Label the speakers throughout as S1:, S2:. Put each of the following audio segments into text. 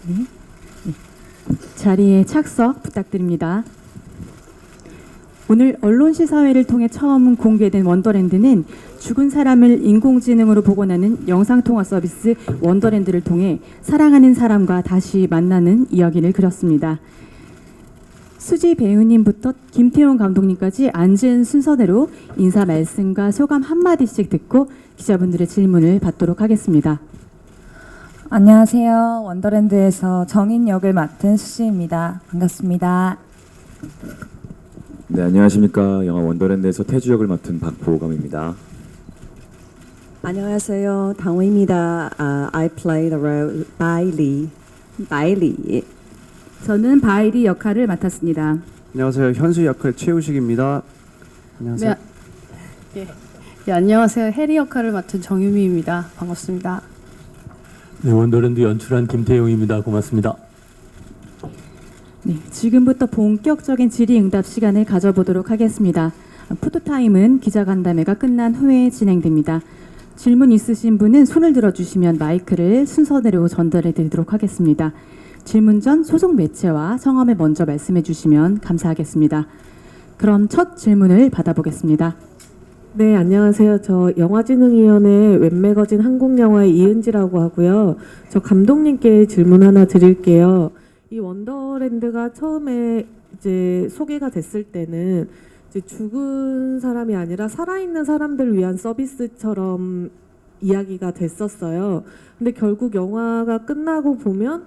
S1: 네. 자리에 착석 부탁드립니다. 오늘 언론 시사회를 통해 처음 공개된 원더랜드는 죽은 사람을 인공지능으로 복원하는 영상통화 서비스 원더랜드를 통해 사랑하는 사람과 다시 만나는 이야기를 그렸습니다. 수지 배우님부터 김태용 감독님까지 앉은 순서대로 인사 말씀과 소감 한마디씩 듣고 기자분들의 질문을 받도록 하겠습니다.
S2: 안녕하세요. 원더랜드에서 정인 역을 맡은 수지입니다. 반갑습니다.
S3: 네, 안녕하십니까. 영화 원더랜드에서 태주 역을 맡은 박보검입니다.
S4: 안녕하세요. 당호입니다. I play the role 바일리. 바일리.
S1: 저는 바이리 역할을 맡았습니다.
S5: 안녕하세요. 현수 역할 최우식입니다. 안녕하세요.
S6: 네, 안녕하세요. 해리 역할을 맡은 정유미입니다. 반갑습니다.
S7: 네, 원더랜드 연출한 김태용입니다. 고맙습니다.
S1: 네, 지금부터 본격적인 질의응답 시간을 가져보도록 하겠습니다. 포토타임은 기자간담회가 끝난 후에 진행됩니다. 질문 있으신 분은 손을 들어주시면 마이크를 순서대로 전달해 드리도록 하겠습니다. 질문 전 소속 매체와 성함을 먼저 말씀해 주시면 감사하겠습니다. 그럼 첫 질문을 받아보겠습니다.
S8: 네, 안녕하세요. 저 영화진흥위원회 웹매거진 한국영화의 이은지라고 하고요. 저 감독님께 질문 하나 드릴게요. 이 원더랜드가 처음에 이제 소개가 됐을 때는 이제 죽은 사람이 아니라 살아있는 사람들을 위한 서비스처럼 이야기가 됐었어요. 근데 결국 영화가 끝나고 보면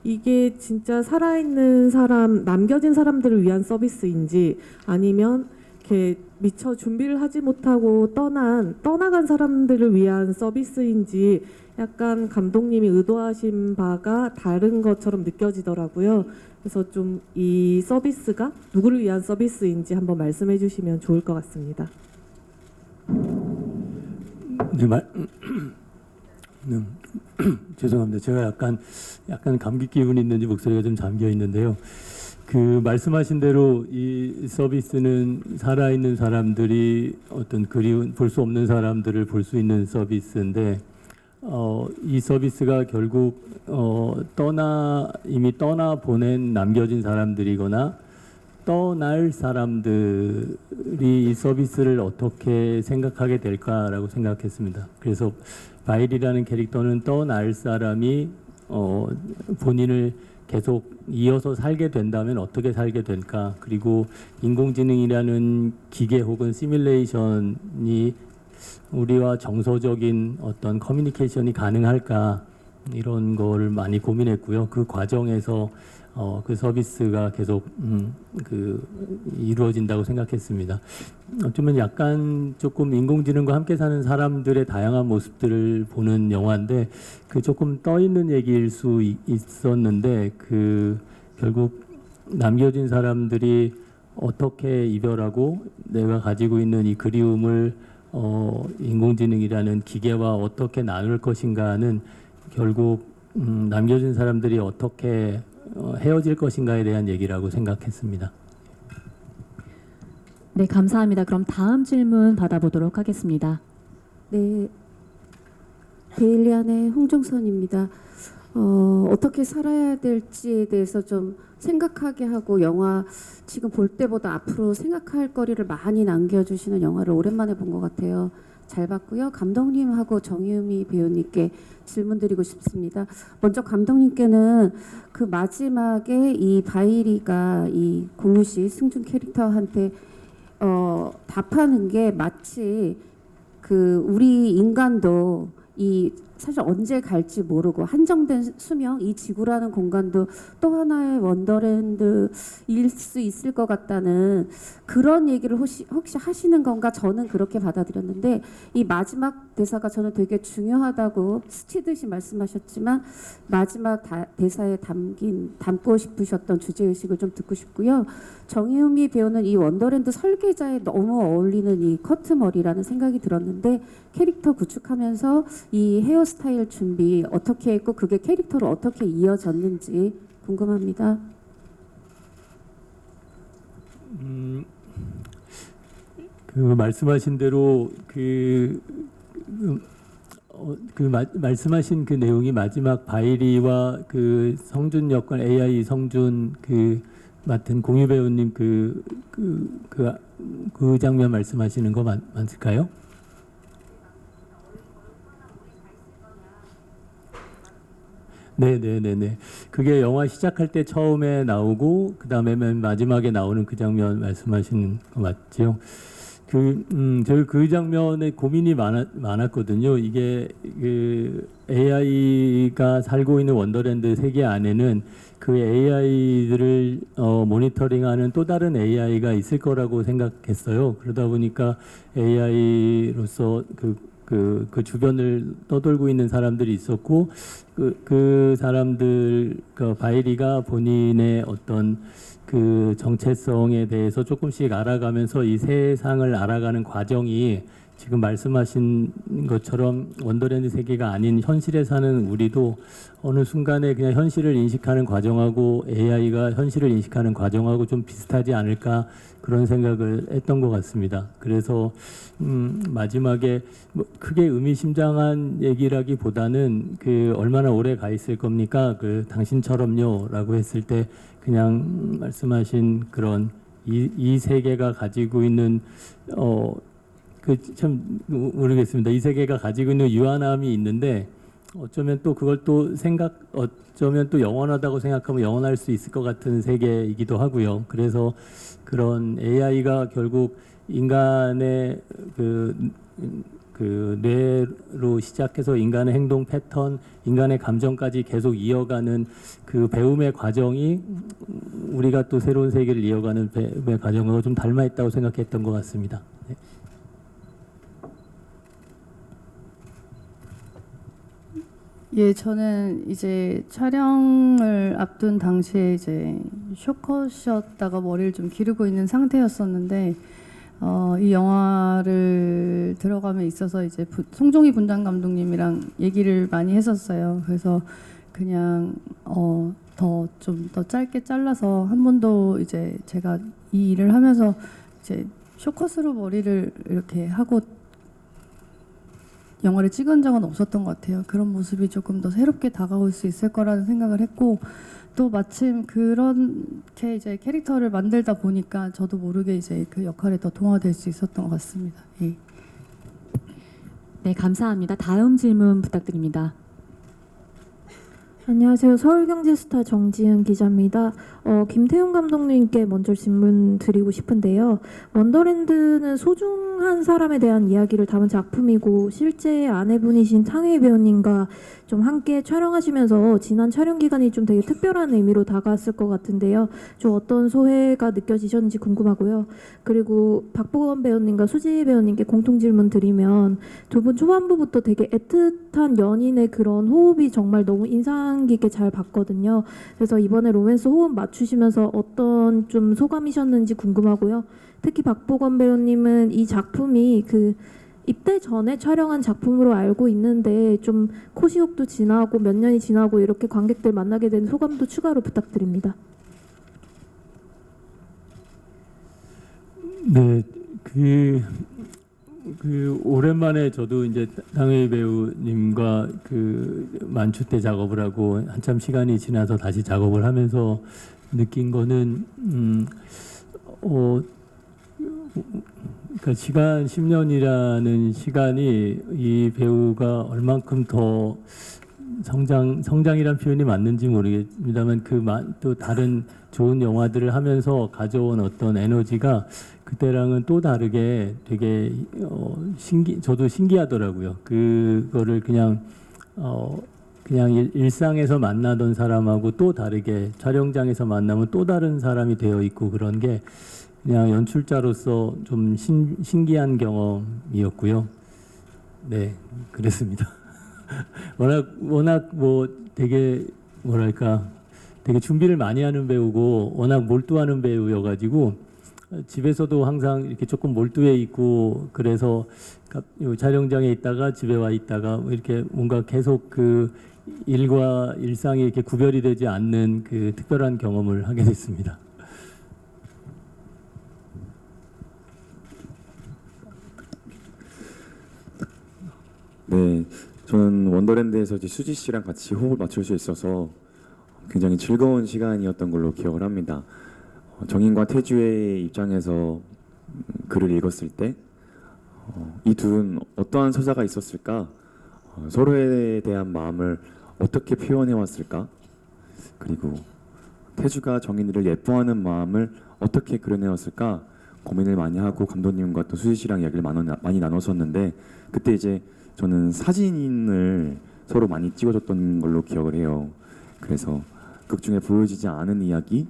S8: 이게 진짜 살아있는 사람, 남겨진 사람들을 위한 서비스인지 아니면 이렇게 미처 준비를 하지 못하고 떠나간 사람들을 위한 서비스인지 약간 감독님이 의도하신 바가 다른 것처럼 느껴지더라고요. 그래서 좀 이 서비스가 누구를 위한 서비스인지 한번 말씀해 주시면 좋을 것 같습니다.
S7: 네, 죄송합니다. 제가 약간 감기 기운이 있는지 목소리가 좀 잠겨 있는데요. 그 말씀하신 대로 이 서비스는 살아있는 사람들이 어떤 볼 수 없는 사람들을 볼 수 있는 서비스인데 이 서비스가 결국 이미 떠나 보낸 남겨진 사람들이거나 떠날 사람들이 이 서비스를 어떻게 생각하게 될까라고 생각했습니다. 그래서 바일이라는 캐릭터는 떠날 사람이 본인을 계속 이어서 살게 된다면 어떻게 살게 될까? 그리고 인공지능이라는 기계 혹은 시뮬레이션이 우리와 정서적인 어떤 커뮤니케이션이 가능할까? 이런 걸 많이 고민했고요. 그 과정에서 그 서비스가 계속 이루어진다고 생각했습니다. 어쩌면 약간 조금 인공지능과 함께 사는 사람들의 다양한 모습들을 보는 영화인데 그 조금 떠 있는 얘기일 수 있었는데 그 결국 남겨진 사람들이 어떻게 이별하고 내가 가지고 있는 이 그리움을 인공지능이라는 기계와 어떻게 나눌 것인가는 결국 남겨진 사람들이 어떻게 헤어질 것인가에 대한 얘기라고 생각했습니다.
S1: 네, 감사합니다. 그럼 다음 질문 받아보도록 하겠습니다.
S9: 네, 데일리안의 홍종선입니다. 어떻게 살아야 될지에 대해서 좀 생각하게 하고 영화 지금 볼 때보다 앞으로 생각할 거리를 많이 남겨주시는 영화를 오랜만에 본 것 같아요. 잘 봤고요. 감독님하고 정유미 배우님께 질문 드리고 싶습니다. 먼저 감독님께는 그 마지막에 이 바이리가 이 공유 씨 승준 캐릭터한테 답하는 게 마치 그 우리 인간도 이 사실 언제 갈지 모르고 한정된 수명, 이 지구라는 공간도 또 하나의 원더랜드일 수 있을 것 같다는 그런 얘기를 혹시 하시는 건가 저는 그렇게 받아들였는데 이 마지막 대사가 저는 되게 중요하다고 스치듯이 말씀하셨지만 마지막 대사에 담고 싶으셨던 주제의식을 좀 듣고 싶고요. 정유미 배우는 이 원더랜드 설계자에 너무 어울리는 이 커트머리라는 생각이 들었는데 캐릭터 구축하면서 이 헤어스타일 준비 어떻게 했고 그게 캐릭터로 어떻게 이어졌는지 궁금합니다.
S7: 그 말씀하신 대로 말씀하신 그 내용이 마지막 바이리와 그 성준 역할 AI 성준 그 맡은 공유 배우님 그 장면 말씀하시는 거 맞을까요? 네네네네. 그게 영화 시작할 때 처음에 나오고 그 다음에 맨 마지막에 나오는 그 장면 말씀하시는 거 맞죠? 저희 그 장면에 고민이 많았거든요. 이게 그 AI가 살고 있는 원더랜드 세계 안에는 그 AI들을 모니터링하는 또 다른 AI가 있을 거라고 생각했어요. 그러다 보니까 AI로서 그 주변을 떠돌고 있는 사람들이 있었고 그 사람들 그 바이리가 본인의 어떤 그 정체성에 대해서 조금씩 알아가면서 이 세상을 알아가는 과정이 지금 말씀하신 것처럼 원더랜드 세계가 아닌 현실에 사는 우리도 어느 순간에 그냥 현실을 인식하는 과정하고 AI가 현실을 인식하는 과정하고 좀 비슷하지 않을까 그런 생각을 했던 것 같습니다. 그래서 마지막에 뭐 크게 의미심장한 얘기라기보다는 그 얼마나 오래 가 있을 겁니까? 그 당신처럼요라고 했을 때 그냥 말씀하신 그런 이 세계가 가지고 있는 그 참 모르겠습니다. 이 세계가 가지고 있는 유한함이 있는데 어쩌면 또 그걸 또 어쩌면 또 영원하다고 생각하면 영원할 수 있을 것 같은 세계이기도 하고요. 그래서 그런 AI가 결국 인간의 그 뇌로 시작해서 인간의 행동 패턴, 인간의 감정까지 계속 이어가는 그 배움의 과정이 우리가 또 새로운 세계를 이어가는 배움의 과정과 좀 닮아 있다고 생각했던 것 같습니다. 네.
S6: 예, 저는 이제 촬영을 앞둔 당시에 이제 쇼컷이었다가 머리를 좀 기르고 있는 상태였었는데 이 영화를 들어감에 있어서 이제 송종희 분장 감독님이랑 얘기를 많이 했었어요. 그래서 그냥 좀 더 짧게 잘라서 한 번도 이제 제가 이 일을 하면서 이제 쇼컷으로 머리를 이렇게 하고 영화를 찍은 적은 없었던 것 같아요. 그런 모습이 조금 더 새롭게 다가올 수 있을 거라는 생각을 했고 또 마침 그렇게 이제 캐릭터를 만들다 보니까 저도 모르게 이제 그 역할에 더 동화될 수 있었던 것 같습니다. 예.
S1: 네, 감사합니다. 다음 질문 부탁드립니다.
S10: 안녕하세요. 서울경제스타 정지은 기자입니다. 김태훈 감독님께 먼저 질문 드리고 싶은데요. 원더랜드는 소중한 사람에 대한 이야기를 담은 작품이고 실제 아내분이신 탕웨이 배우님과 좀 함께 촬영하시면서 지난 촬영 기간이 좀 되게 특별한 의미로 다가왔을 것 같은데요. 좀 어떤 소회가 느껴지셨는지 궁금하고요. 그리고 박보검 배우님과 수지 배우님께 공통 질문 드리면 두 분 초반부부터 되게 애틋한 연인의 그런 호흡이 정말 너무 인상 깊게 잘 봤거든요. 그래서 이번에 로맨스 호흡 맞추시면서 어떤 좀 소감이셨는지 궁금하고요. 특히 박보검 배우님은 이 작품이 그 입대 전에 촬영한 작품으로 알고 있는데 좀 코시옥도 지나고 몇 년이 지나고 이렇게 관객들 만나게 된 소감도 추가로 부탁드립니다.
S7: 네, 오랜만에 저도 이제 탕웨이 배우님과 그 만추 때 작업을 하고 한참 시간이 지나서 다시 작업을 하면서 느낀 거는 그러니까 시간 10년이라는 시간이 이 배우가 얼만큼 더 성장이란 표현이 맞는지 모르겠습니다만 또 다른 좋은 영화들을 하면서 가져온 어떤 에너지가 그때랑은 또 다르게 되게 저도 신기하더라고요. 그거를 그냥 일상에서 만나던 사람하고 또 다르게 촬영장에서 만나면 또 다른 사람이 되어 있고 그런 게 그냥 연출자로서 좀 신기한 경험이었고요. 네, 그랬습니다. 워낙 뭐 되게 뭐랄까 되게 준비를 많이 하는 배우고 워낙 몰두하는 배우여가지고 집에서도 항상 이렇게 조금 몰두해 있고 그래서 촬영장에 있다가 집에 와 있다가 이렇게 뭔가 계속 그 일과 일상이 이렇게 구별이 되지 않는 그 특별한 경험을 하게 됐습니다.
S3: 네, 저는 원더랜드에서 이제 수지 씨랑 같이 호흡을 맞출 수 있어서 굉장히 즐거운 시간이었던 걸로 기억을 합니다. 정인과 태주의 입장에서 글을 읽었을 때 이 둘은 어떠한 서사가 있었을까? 서로에 대한 마음을 어떻게 표현해 왔을까? 그리고 태주가 정인이를 예뻐하는 마음을 어떻게 그려내었을까? 고민을 많이 하고 감독님과 또 수지 씨랑 이야기를 많이 나눴었는데, 그때 이제 저는 사진을 서로 많이 찍어줬던 걸로 기억을 해요. 그래서 극 중에 보여지지 않은 이야기,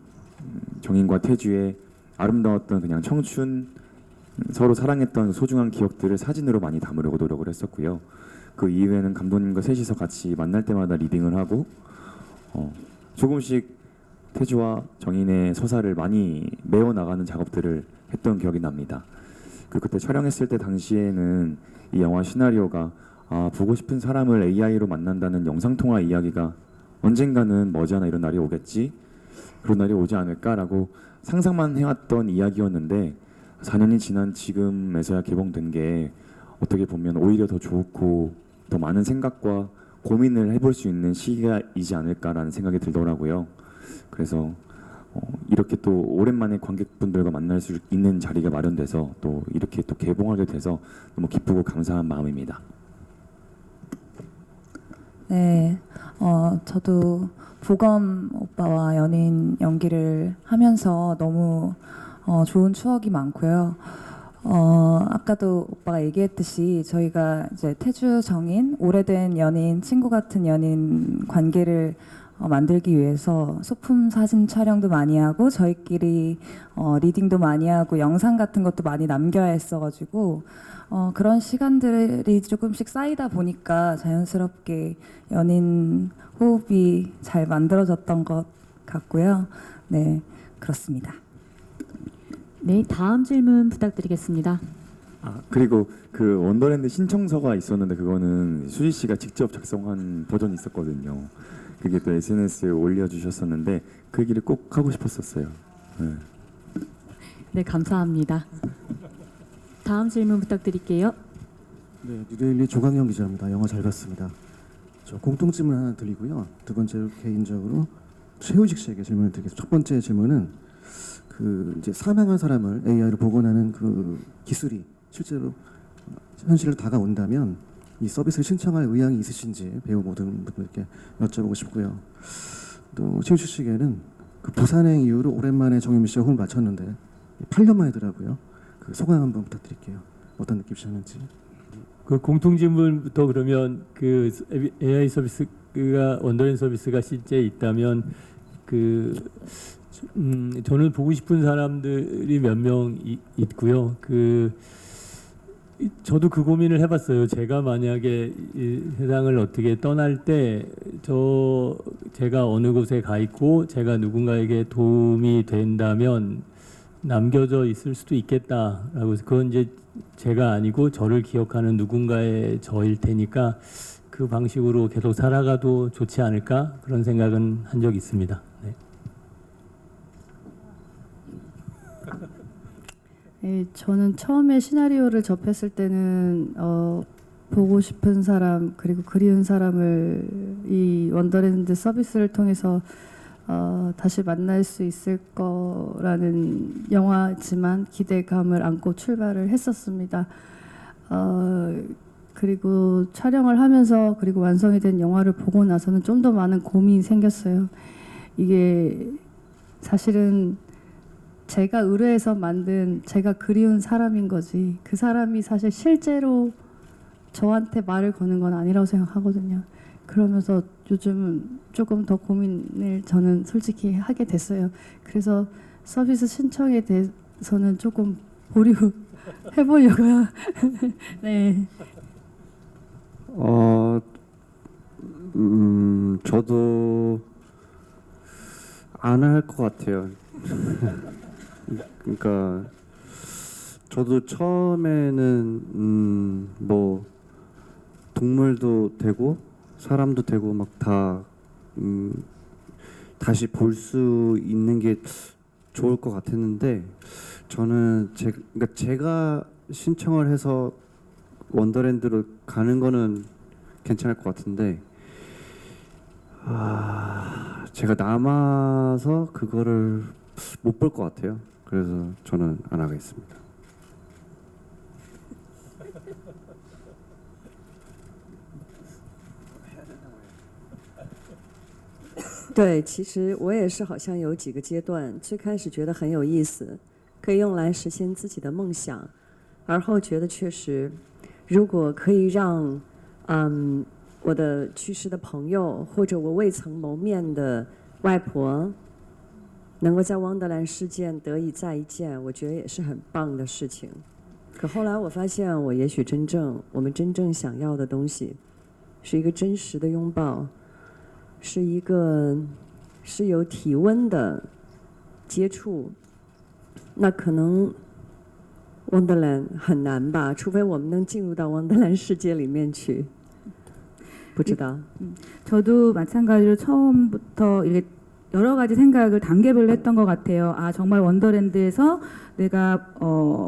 S3: 정인과 태주의 아름다웠던 그냥 청춘, 서로 사랑했던 소중한 기억들을 사진으로 많이 담으려고 노력을 했었고요. 그 이후에는 감독님과 셋이서 같이 만날 때마다 리딩을 하고 조금씩 태주와 정인의 서사를 많이 메워나가는 작업들을 했던 기억이 납니다. 그때 촬영했을 때 당시에는 이 영화 시나리오가 보고 싶은 사람을 AI로 만난다는 영상통화 이야기가 언젠가는 머지않아 이런 날이 오겠지, 그런 날이 오지 않을까라고 상상만 해왔던 이야기였는데 4년이 지난 지금에서야 개봉된 게 어떻게 보면 오히려 더 좋고 더 많은 생각과 고민을 해볼 수 있는 시기이지 않을까라는 생각이 들더라고요. 그래서 이렇게 또 오랜만에 관객분들과 만날 수 있는 자리가 마련돼서 또 이렇게 또 개봉하게 돼서 너무 기쁘고 감사한 마음입니다.
S2: 네, 저도 보검 오빠와 연인 연기를 하면서 너무 좋은 추억이 많고요. 아까도 오빠가 얘기했듯이 저희가 이제 태주 정인 오래된 연인, 친구 같은 연인 관계를 만들기 위해서 소품 사진 촬영도 많이 하고 저희끼리 리딩도 많이 하고 영상 같은 것도 많이 남겨야 했어가지고 그런 시간들이 조금씩 쌓이다 보니까 자연스럽게 연인 호흡이 잘 만들어졌던 것 같고요. 네, 그렇습니다.
S1: 네, 다음 질문 부탁드리겠습니다.
S3: 그리고 그 원더랜드 신청서가 있었는데 그거는 수지 씨가 직접 작성한 버전이 있었거든요. 그게 또 SNS에 올려주셨었는데 그 얘기를 꼭 하고 싶었었어요. 네.
S1: 네, 감사합니다. 다음 질문 부탁드릴게요.
S5: 네, 뉴데일리 조강영 기자입니다. 영화 잘 봤습니다. 저 공통질문 하나 드리고요. 두 번째로 개인적으로 최우식 씨에게 질문을 드리겠습니다. 첫 번째 질문은 그 이제 사망한 사람을 AI로 복원하는 그 기술이 실제로 현실로 다가온다면 이 서비스를 신청할 의향이 있으신지 배우 모든 분들께 여쭤보고 싶고요. 또 최우식 씨에게는 그 부산행 이후로 오랜만에 정유미 씨와 호흡을 맞췄는데 8년 만이더라고요. 그 소감 한번 부탁드릴게요. 어떤 느낌이셨는지.
S7: 그 공통 질문부터 그러면 그 AI 서비스가 원더랜드 서비스가 실제 있다면 저는 보고 싶은 사람들이 몇 명 있고요. 저도 그 고민을 해봤어요. 제가 만약에 이 세상을 어떻게 떠날 때 제가 어느 곳에 가 있고 제가 누군가에게 도움이 된다면 남겨져 있을 수도 있겠다라고 해서 그건 이제 제가 아니고 저를 기억하는 누군가의 저일 테니까 그 방식으로 계속 살아가도 좋지 않을까 그런 생각은 한 적이 있습니다. 네.
S6: 네, 저는 처음에 시나리오를 접했을 때는 보고 싶은 사람 그리고 그리운 사람을 이 원더랜드 서비스를 통해서 다시 만날 수 있을 거라는 영화지만 기대감을 안고 출발을 했었습니다. 그리고 촬영을 하면서 그리고 완성이 된 영화를 보고 나서는 좀 더 많은 고민이 생겼어요. 이게 사실은 제가 의뢰해서 만든 제가 그리운 사람인 거지 그 사람이 사실 실제로 저한테 말을 거는 건 아니라고 생각하거든요. 그러면서 요즘은 조금 더 고민을 저는 솔직히 하게 됐어요. 그래서 서비스 신청에 대해서는 조금 보류해보려고요. 네.
S5: 저도 안 할 것 같아요. 그러니까 저도 처음에는 뭐 동물도 되고 사람도 되고 막 다 다시 볼 수 있는 게 좋을 것 같았는데 저는 그러니까 제가 신청을 해서 원더랜드로 가는 거는
S11: 괜찮을 것 같은데 제가 남아서 그거를 못 볼 것 같아요. 그래서 저는 안 하겠습니다.
S4: 对，其实我也是好像有几个阶段，最开始觉得很有意思，可以用来实现自己的梦想，而后觉得确实，如果可以让我的去世的朋友或者我未曾谋面的外婆，能够在汪德兰事件得以再一见，我觉得也是很棒的事情。可后来我发现，我也许我们真正想要的东西，是一个真实的拥抱。是有体温的接触，那可能汪德兰很难吧，除非我们能进入到汪德兰世界里面去。不知道。
S1: 저도 마찬가지로 처음부터 이렇게 여러 가지 생각을 단계별로 했던 것 같아요. 아, 정말 원더랜드에서 내가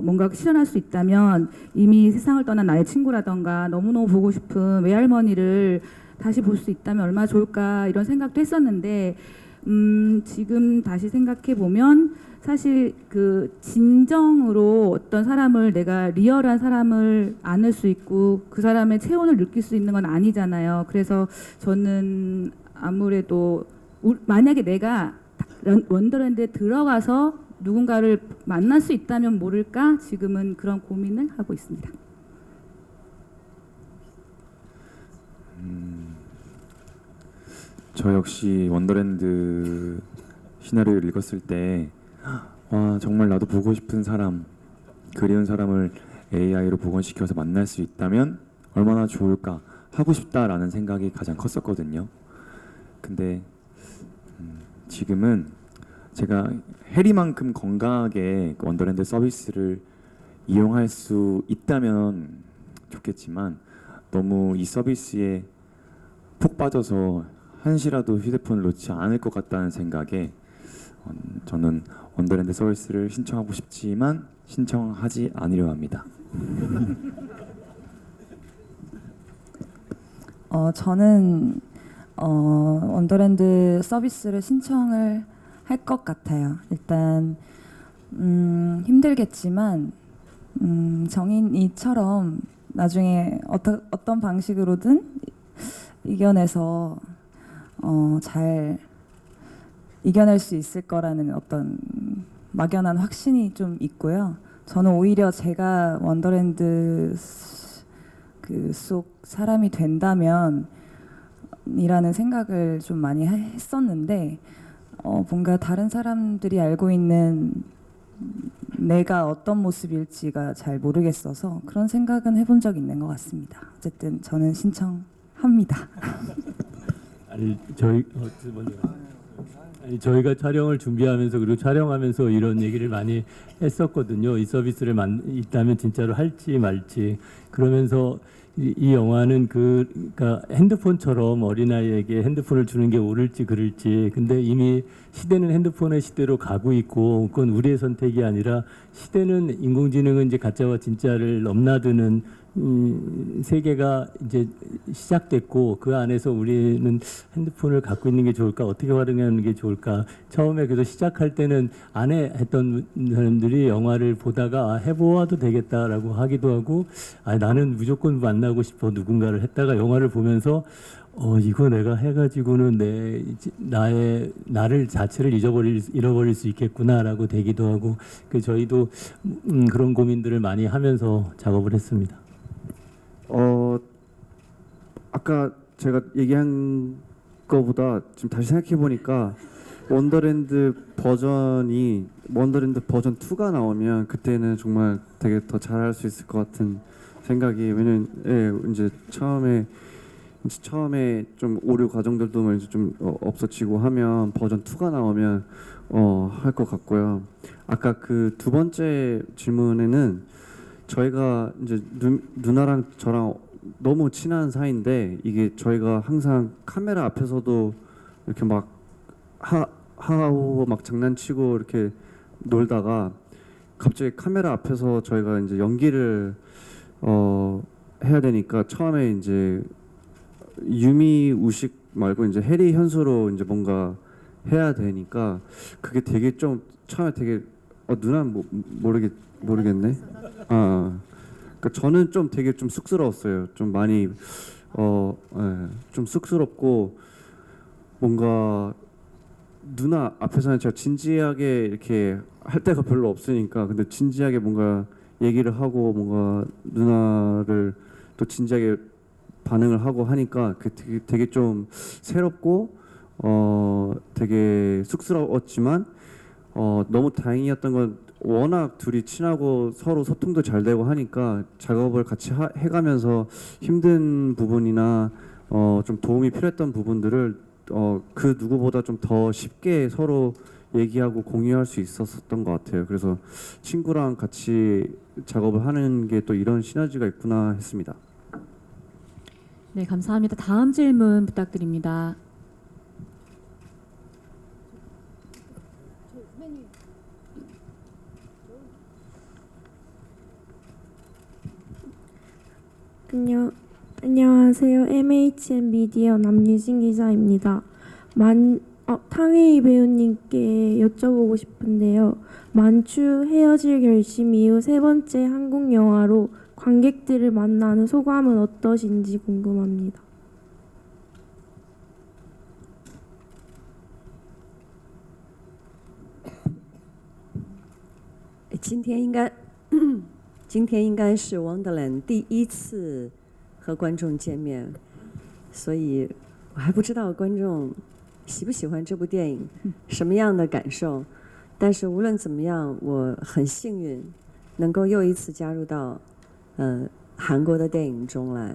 S1: 뭔가 실현할 수 있다면 이미 세상을 떠난 나의 친구라던가 너무너무 보고 싶은 외할머니를 다시 볼 수 있다면 얼마나 좋을까 이런 생각도 했었는데 지금 다시 생각해 보면 사실 그 진정으로 어떤 사람을 내가 리얼한 사람을 안을 수 있고 그 사람의 체온을 느낄 수 있는 건 아니잖아요. 그래서 저는 아무래도 만약에 내가 원더랜드에 들어가서 누군가를 만날 수 있다면 모를까 지금은 그런 고민을 하고 있습니다.
S3: 저 역시 원더랜드 시나리오를 읽었을 때 와, 정말 나도 보고 싶은 사람, 그리운 사람을 AI로 복원시켜서 만날 수 있다면 얼마나 좋을까 하고 싶다라는 생각이 가장 컸었거든요. 근데 지금은 제가 해리만큼 건강하게 원더랜드 서비스를 이용할 수 있다면 좋겠지만 너무 이 서비스에 푹 빠져서 한시라도 휴대폰을 놓지 않을 것 같다는 생각에 저는 원더랜드 서비스를 신청하고 싶지만 신청하지 않으려 합니다.
S2: 저는 원더랜드 서비스를 신청을 할 것 같아요. 일단 힘들겠지만 정인이처럼 나중에 어떤 방식으로든 이겨내서 잘 이겨낼 수 있을 거라는 어떤 막연한 확신이 좀 있고요. 저는 오히려 제가 원더랜드 속 사람이 된다면 이라는 생각을 좀 많이 했었는데 뭔가 다른 사람들이 알고 있는 내가 어떤 모습일지가 잘 모르겠어서 그런 생각은 해본 적 있는 것 같습니다. 어쨌든 저는 신청합니다.
S7: 아니 저희가 촬영을 준비하면서 그리고 촬영하면서 이런 얘기를 많이 했었거든요. 이 서비스를 있다면 진짜로 할지 말지. 그러면서 이 영화는 그러니까 핸드폰처럼 어린아이에게 핸드폰을 주는 게 옳을지 그를지. 근데 이미 시대는 핸드폰의 시대로 가고 있고 그건 우리의 선택이 아니라 시대는 인공지능은 이제 가짜와 진짜를 넘나드는 세계가 이제 시작됐고 그 안에서 우리는 핸드폰을 갖고 있는 게 좋을까 어떻게 활용하는 게 좋을까 처음에 그래서 시작할 때는 안 했던 사람들이 영화를 보다가 해보아도 되겠다라고 하기도 하고 나는 무조건 만나고 싶어 누군가를 했다가 영화를 보면서 이거 내가 해가지고는 나를 자체를 잃어버릴 수 있겠구나라고 되기도 하고 저희도 그런 고민들을 많이 하면서 작업을 했습니다.
S11: 아까 제가 얘기한 거보다 지금 다시 생각해 보니까 원더랜드 버전 2가 나오면 그때는 정말 되게 더 잘할 수 있을 것 같은 생각이 왜냐면 이제 처음에 좀 오류 과정들도 이제 좀 없어지고 하면 버전 2가 나오면 할 것 같고요. 아까 그 두 번째 질문에는 저희가 이제 누나랑 저랑 너무 친한 사이인데 이게 저희가 항상 카메라 앞에서도 이렇게 막 하하호 막 장난치고 이렇게 놀다가 갑자기 카메라 앞에서 저희가 이제 연기를 해야 되니까 처음에 이제 유미 우식 말고 이제 해리 현수로 이제 뭔가 해야 되니까 그게 되게 좀 처음에 되게 누나 모르겠네. 그러니까 저는 좀 되게 좀 쑥스러웠어요. 좀 많이 좀 쑥스럽고 뭔가 누나 앞에서는 제가 진지하게 이렇게 할 때가 별로 없으니까 근데 진지하게 뭔가 얘기를 하고 뭔가 누나를 또 진지하게 반응을 하고 하니까 그 되게 좀 새롭고 되게 쑥스러웠지만 너무 다행이었던 건 워낙 둘이 친하고 서로 소통도 잘 되고 하니까 작업을 같이 해가면서 힘든 부분이나 좀 도움이 필요했던 부분들을 그 누구보다 좀 더 쉽게 서로 얘기하고 공유할 수 있었던 것 같아요. 그래서 친구랑 같이 작업을 하는 게 또 이런 시너지가 있구나 했습니다.
S1: 네, 감사합니다. 다음 질문 부탁드립니다.
S10: 안녕하세요. MHN 미디어 남유진 기자입니다. 탕웨이 배우님께 여쭤보고 싶은데요. 만추 헤어질 결심 이후 세 번째 한국 영화로 관객들을 만나는 소감은 어떠신지 궁금합니다.
S4: 今天应该是 Wonderland 第一次和观众见面，所以我还不知道观众喜不喜欢这部电影，什么样的感受。但是无论怎么样，我很幸运能够又一次加入到韩国的电影中来。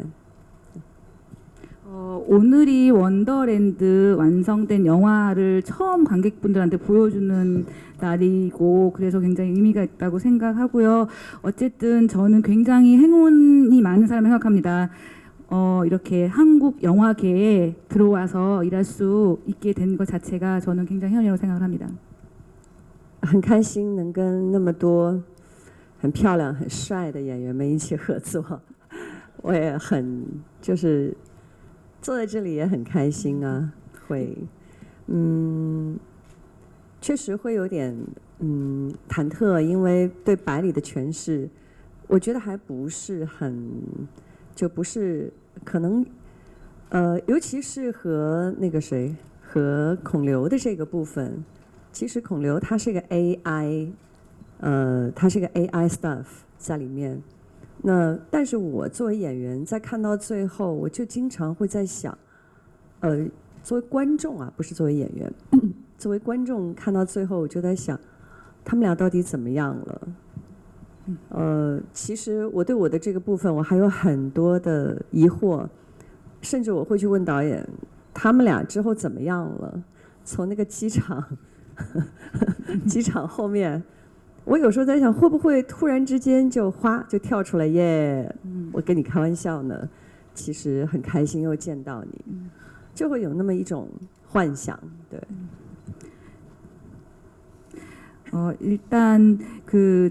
S1: 오늘이 원더랜드 완성된 영화를 처음 관객분들한테 보여주는 날이고 그래서 굉장히 의미가 있다고 생각하고요. 어쨌든 저는 굉장히 행운이 많은 사람을 생각합니다. 이렇게 한국 영화계에 들어와서 일할 수 있게 된 것 자체가 저는 굉장히 행운이라고 생각을 합니다.
S4: 很开心能跟那么多很漂亮、很帅的演员们一起合作，我也很就是坐在这里也很开心啊，会确实会有点忐忑，因为对百里的诠释，我觉得还不是很就不是可能尤其是和那个谁和孔刘的这个部分。 其实孔刘他是个 AI，他是个 AI stuff 在里面。那但是我作为演员，在看到最后，我就经常会在想，作为观众啊，不是作为演员，作为观众看到最后，我就在想，他们俩到底怎么样了？其实我对我的这个部分，我还有很多的疑惑，甚至我会去问导演，他们俩之后怎么样了？从那个机场。 机场后面，我有时候在想，会不会突然之间就跳出来耶？我跟你开玩笑呢，其实很开心又见到你，就会有那么一种幻想，对。
S1: 일단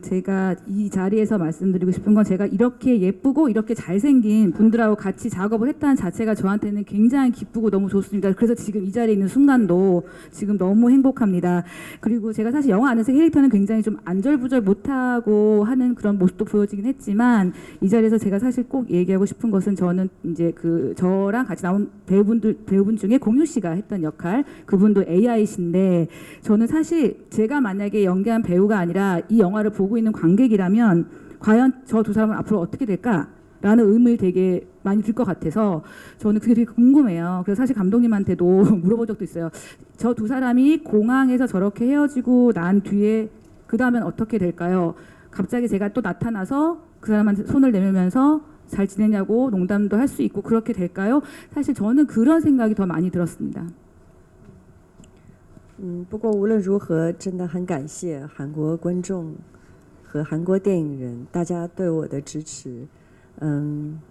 S1: 제가 이 자리에서 말씀드리고 싶은 건 제가 이렇게 예쁘고 이렇게 잘생긴 분들하고 같이 작업을 했다는 자체가 저한테는 굉장히 기쁘고 너무 좋습니다. 그래서 지금 이 자리에 있는 순간도 지금 너무 행복합니다. 그리고 제가 사실 영화 안에서 캐릭터는 굉장히 좀 안절부절 못하고 하는 그런 모습도 보여지긴 했지만 이 자리에서 제가 사실 꼭 얘기하고 싶은 것은 저는 이제 저랑 같이 나온 배우분 중에 공유 씨가 했던 역할 그분도 AI신데 저는 사실 제가 만약에 연기한 배우가 아니라 이 영화를 보고 있는 관객이라면 과연 저 두 사람은 앞으로 어떻게 될까라는 의문이 되게 많이 들 것 같아서 저는 그게 되게 궁금해요. 그래서 사실 감독님한테도 물어본 적도 있어요. 저 두 사람이 공항에서 저렇게 헤어지고 난 뒤에 그 다음엔 어떻게 될까요? 갑자기 제가 또 나타나서 그 사람한테 손을 내밀면서 잘 지내냐고 농담도 할 수 있고 그렇게 될까요? 사실 저는 그런 생각이 더 많이 들었습니다.
S4: 不过无论如何，真的很感谢韩国观众和韩国电影人，大家对我的支持。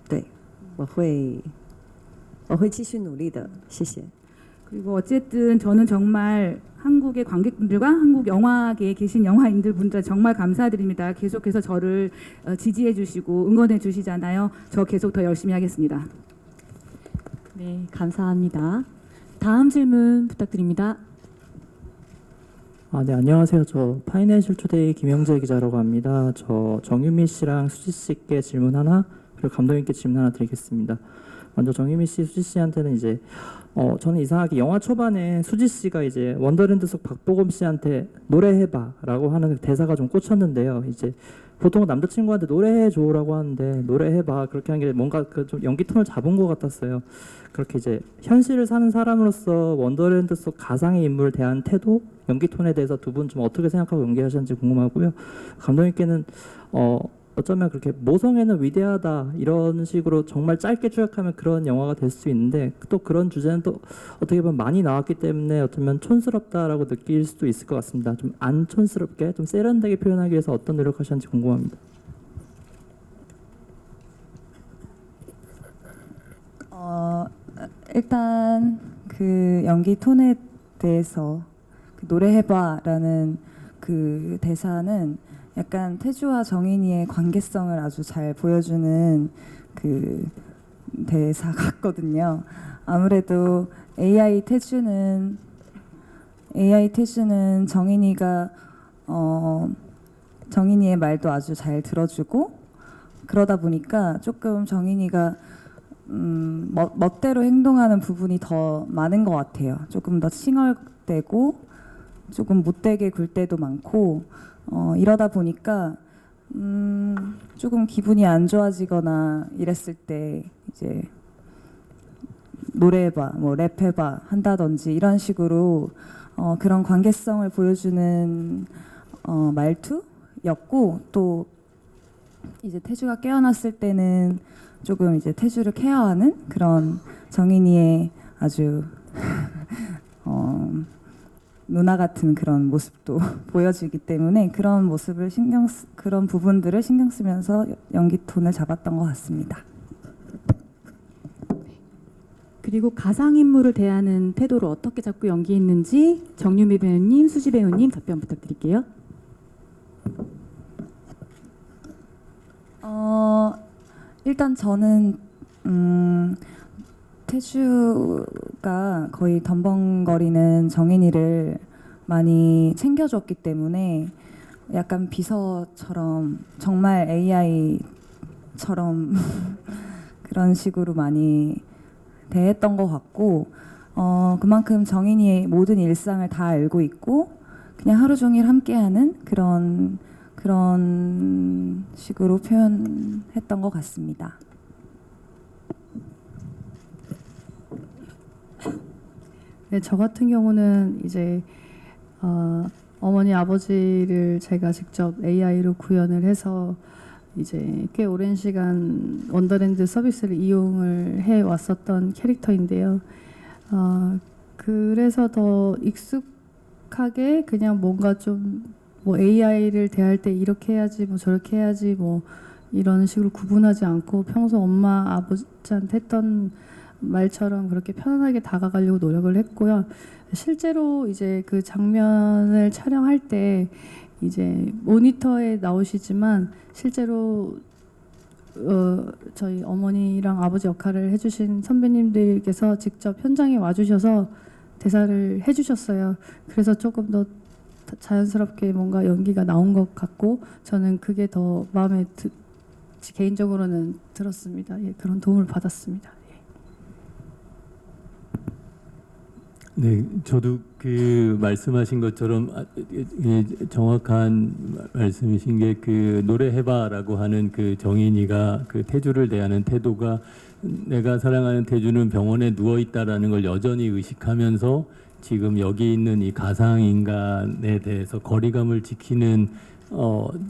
S4: 对，我会继续努力的，谢谢。
S1: 그리고 어쨌든 저는 정말 한국의 관객분들과 한국 영화계에 계신 영화인들 분들 정말 감사드립니다. 계속해서 저를 지지해 주시고 응원해 주시잖아요. 저 계속 더 열심히 하겠습니다. 네, 감사합니다. 다음 질문 부탁드립니다.
S12: 네, 안녕하세요. 저 파이낸셜 투데이 김영재 기자라고 합니다. 저 정유미 씨랑 수지 씨께 질문 하나, 그리고 감독님께 질문 하나 드리겠습니다. 먼저 정유미 씨, 수지 씨한테는 이제 저는 이상하게 영화 초반에 수지 씨가 이제 원더랜드 속 박보검 씨한테 노래해봐라고 하는 대사가 좀 꽂혔는데요. 이제 보통 남자친구한테 노래해줘라고 하는데 노래해봐 그렇게 한 게 뭔가 그 좀 연기 톤을 잡은 것 같았어요. 그렇게 이제 현실을 사는 사람으로서 원더랜드 속 가상의 인물을 대한 태도, 연기 톤에 대해서 두 분 좀 어떻게 생각하고 연기하셨는지 궁금하고요. 감독님께는 어쩌면 그렇게 모성애는 위대하다 이런 식으로 정말 짧게 추격하면 그런 영화가 될 수 있는데 또 그런 주제는 또 어떻게 보면 많이 나왔기 때문에 어쩌면 촌스럽다라고 느낄 수도 있을 것 같습니다. 좀 안 촌스럽게 좀 세련되게 표현하기 위해서 어떤 노력하셨는지 궁금합니다.
S2: 일단 그 연기 톤에 대해서 그 노래해봐라는 그 대사는 약간 태주와 정인이의 관계성을 아주 잘 보여주는 그 대사 같거든요. 아무래도 AI 태주는 정인이가 정인이의 말도 아주 잘 들어주고 그러다 보니까 조금 정인이가 멋대로 행동하는 부분이 더 많은 것 같아요. 조금 더 칭얼대고 조금 못되게 굴 때도 많고 이러다 보니까 조금 기분이 안 좋아지거나 이랬을 때 이제 노래해봐, 뭐 랩해봐 한다든지 이런 식으로 그런 관계성을 보여주는 말투였고 또 이제 태주가 깨어났을 때는 조금 이제 태주를 케어하는 그런 정인이의 아주 누나 같은 그런 모습도 보여지기 때문에 그런 모습을 그런 부분들을 신경 쓰면서 연기 톤을 잡았던 것 같습니다.
S1: 그리고 가상인물을 대하는 태도를 어떻게 잡고 연기했는지 정유미 배우님, 수지 배우님 답변 부탁드릴게요.
S2: 일단 저는 태주가 거의 덤벙거리는 정인이를 많이 챙겨줬기 때문에 약간 비서처럼 정말 AI처럼 그런 식으로 많이 대했던 것 같고 그만큼 정인이의 모든 일상을 다 알고 있고 그냥 하루 종일 함께하는 그런 식으로 표현했던 것 같습니다.
S6: 네, 저 같은 경우는 이제 어머니 아버지를 제가 직접 AI로 구현을 해서 이제 꽤 오랜 시간 원더랜드 서비스를 이용을 해 왔었던 캐릭터인데요. 그래서 더 익숙하게 그냥 뭔가 좀 뭐 AI를 대할 때 이렇게 해야지 뭐 저렇게 해야지 뭐 이런 식으로 구분하지 않고 평소 엄마 아버지한테 했던 말처럼 그렇게 편안하게 다가가려고 노력을 했고요. 실제로 이제 그 장면을 촬영할 때 이제 모니터에 나오시지만 실제로 저희 어머니랑 아버지 역할을 해주신 선배님들께서 직접 현장에 와주셔서 대사를 해주셨어요. 그래서 조금 더 자연스럽게 뭔가 연기가 나온 것 같고 저는 그게 더 마음에 개인적으로는 들었습니다. 예, 그런 도움을 받았습니다.
S7: 네, 저도 그 말씀하신 것처럼 정확한 말씀이신 게 그 노래해봐라고 하는 그 정인이가 그 태주를 대하는 태도가 내가 사랑하는 태주는 병원에 누워 있다라는 걸 여전히 의식하면서 지금 여기 있는 이 가상 인간에 대해서 거리감을 지키는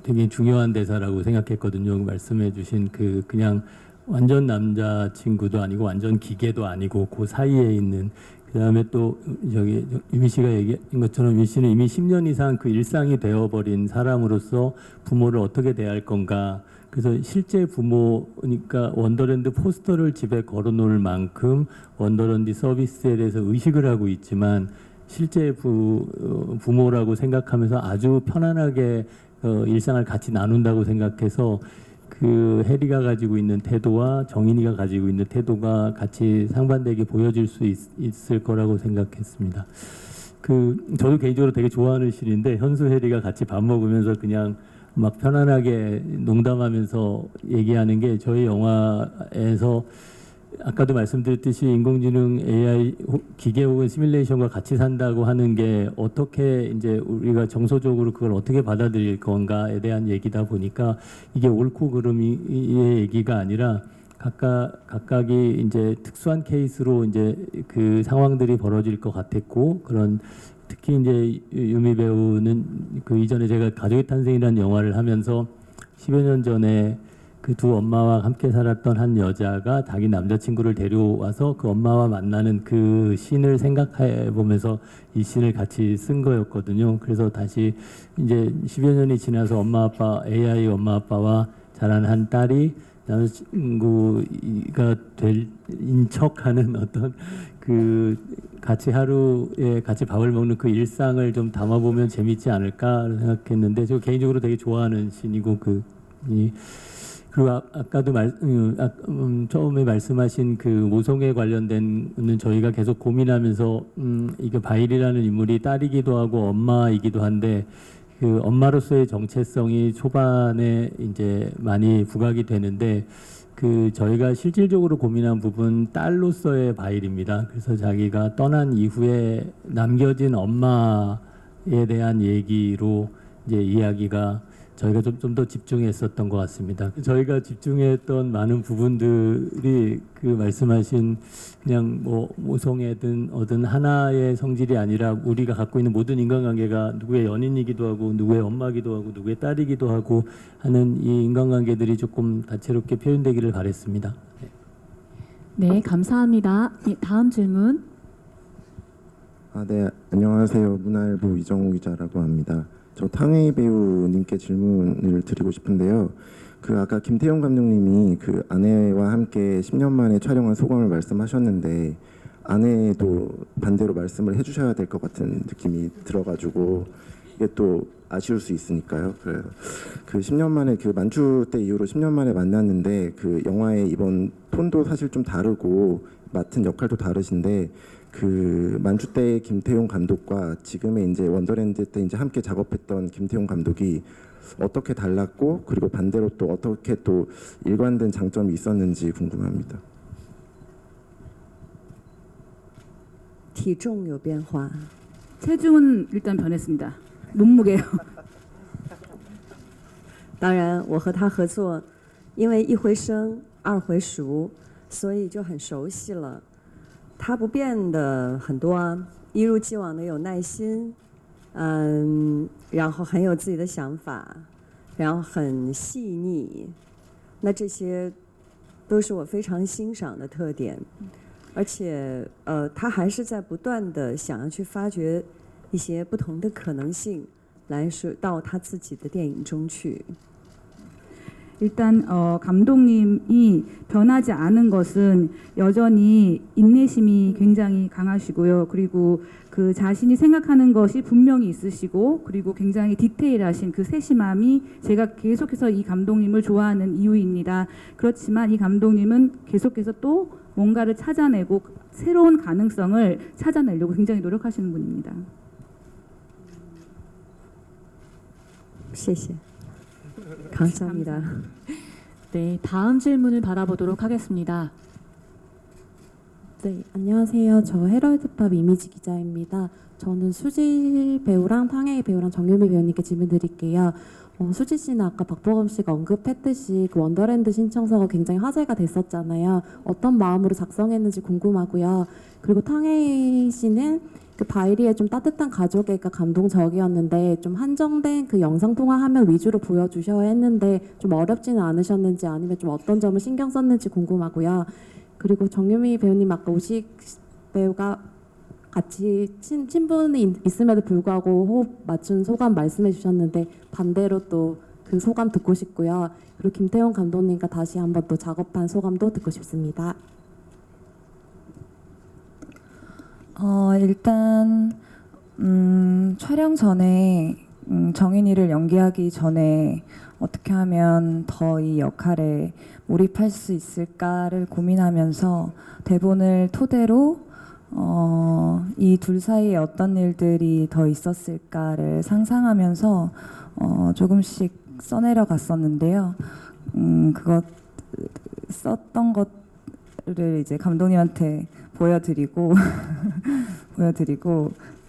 S7: 되게 중요한 대사라고 생각했거든요. 말씀해주신 그 그냥 완전 남자 친구도 아니고 완전 기계도 아니고 그 사이에 있는. 그다음에 또 저기 유미 씨가 얘기한 것처럼 유미 씨는 이미 10년 이상 그 일상이 되어버린 사람으로서 부모를 어떻게 대할 건가. 그래서 실제 부모니까 원더랜드 포스터를 집에 걸어놓을 만큼 원더랜드 서비스에 대해서 의식을 하고 있지만 실제 부모라고 생각하면서 아주 편안하게 일상을 같이 나눈다고 생각해서 그 해리가 가지고 있는 태도와 정인이가 가지고 있는 태도가 같이 상반되게 보여질 수 있을 거라고 생각했습니다. 저도 개인적으로 되게 좋아하는 씬인데 현수 해리가 같이 밥 먹으면서 그냥 막 편안하게 농담하면서 얘기하는 게 저희 영화에서 아까도 말씀드렸듯이 인공지능 AI 기계 혹은 시뮬레이션과 같이 산다고 하는 게 어떻게 이제 우리가 정서적으로 그걸 어떻게 받아들일 건가에 대한 얘기다 보니까 이게 옳고 그름의 얘기가 아니라 각각이 이제 특수한 케이스로 이제 그 상황들이 벌어질 것 같았고 그런 특히 이제 유미 배우는 그 이전에 제가 가족의 탄생이라는 영화를 하면서 10여 년 전에 그 두 엄마와 함께 살았던 한 여자가 자기 남자친구를 데려와서 그 엄마와 만나는 그 씬을 생각해 보면서 이 씬을 같이 쓴 거였거든요. 그래서 다시 이제 10여 년이 지나서 AI 엄마 아빠와 자란 한 딸이 남자친구가 될 인척하는 어떤 그 같이 하루에 같이 밥을 먹는 그 일상을 좀 담아보면 재밌지 않을까 생각했는데 저 개인적으로 되게 좋아하는 씬이고 그리고 아까도 처음에 말씀하신 그 모성에 관련된는 저희가 계속 고민하면서 이게 바일이라는 인물이 딸이기도 하고 엄마이기도 한데 그 엄마로서의 정체성이 초반에 이제 많이 부각이 되는데 그 저희가 실질적으로 고민한 부분 딸로서의 바일입니다. 그래서 자기가 떠난 이후에 남겨진 엄마에 대한 얘기로 이제 이야기가 저희가 좀 더 집중했었던 것 같습니다. 저희가 집중했던 많은 부분들이 그 말씀하신 그냥 뭐 모성애든 하나의 성질이 아니라 우리가 갖고 있는 모든 인간관계가 누구의 연인이기도 하고 누구의 엄마기도 하고 누구의 딸이기도 하고 하는 이 인간관계들이 조금 다채롭게 표현되기를 바랬습니다.
S1: 네, 감사합니다. 다음 질문.
S13: 네, 안녕하세요. 문화일보 이정우 기자라고 합니다. 저 탕웨이 배우님께 질문을 드리고 싶은데요. 그 아까 김태형 감독님이 그 아내와 함께 10년 만에 촬영한 소감을 말씀하셨는데 아내도 반대로 말씀을 해주셔야 될 것 같은 느낌이 들어가지고 이게 또 아쉬울 수 있으니까요. 그래서 그 10년 만에 그 만추 때 이후로 10년 만에 만났는데 그 영화의 이번 톤도 사실 좀 다르고 맡은 역할도 다르신데 그 만추 때 김태용 감독과 지금의 이제 원더랜드 때 이제 함께 작업했던 김태용 감독이 어떻게 달랐고 그리고 반대로 또 어떻게 또 일관된 장점이 있었는지 궁금합니다.
S4: 体重有变化
S1: 체중은 일단 변했습니다. 몸무게요.
S4: 当然我和他合作因为一回生二回熟所以就很熟悉了他不变的很多啊一如既往的有耐心然后很有自己的想法然后很细腻那这些都是我非常欣赏的特点而且他还是在不断的想要去发掘一些不同的可能性来到他自己的电影中去
S1: 일단 감독님이 변하지 않은 것은 여전히 인내심이 굉장히 강하시고요. 그리고 그 자신이 생각하는 것이 분명히 있으시고 그리고 굉장히 디테일하신 그 세심함이 제가 계속해서 이 감독님을 좋아하는 이유입니다. 그렇지만 이 감독님은 계속해서 또 뭔가를 찾아내고 새로운 가능성을 찾아내려고 굉장히 노력하시는 분입니다.
S4: 谢谢 감사합니다.
S1: 네, 다음 질문을 받아보도록 하겠습니다.
S14: 네, 안녕하세요. 저 헤럴드팝 이미지 기자입니다. 저는 수지 배우랑 탕웨이 배우랑 정유미 배우님께 질문 드릴게요. 수지 씨는 아까 박보검 씨가 언급했듯이 그 원더랜드 신청서가 굉장히 화제가 됐었잖아요. 어떤 마음으로 작성했는지 궁금하고요. 그리고 탕웨이 씨는 그 바이리의 좀 따뜻한 가족애가 감동적이었는데 좀 한정된 그 영상통화 화면 위주로 보여주셔야 했는데 좀 어렵지는 않으셨는지 아니면 좀 어떤 점을 신경 썼는지 궁금하고요. 그리고 정유미 배우님 아까 오식 배우가 같이 친분이 있음에도 불구하고 호흡 맞춘 소감 말씀해 주셨는데 반대로 또 그 소감 듣고 싶고요. 그리고 김태형 감독님과 다시 한번 또 작업한 소감도 듣고 싶습니다.
S2: 일단 촬영 전에 정인이를 연기하기 전에 어떻게 하면 더 이 역할에 몰입할 수 있을까를 고민하면서 대본을 토대로 이 둘 사이에 어떤 일들이 더 있었을까를 상상하면서 조금씩 써내려 갔었는데요. 그것 썼던 것을 이제 감독님한테 보여드리고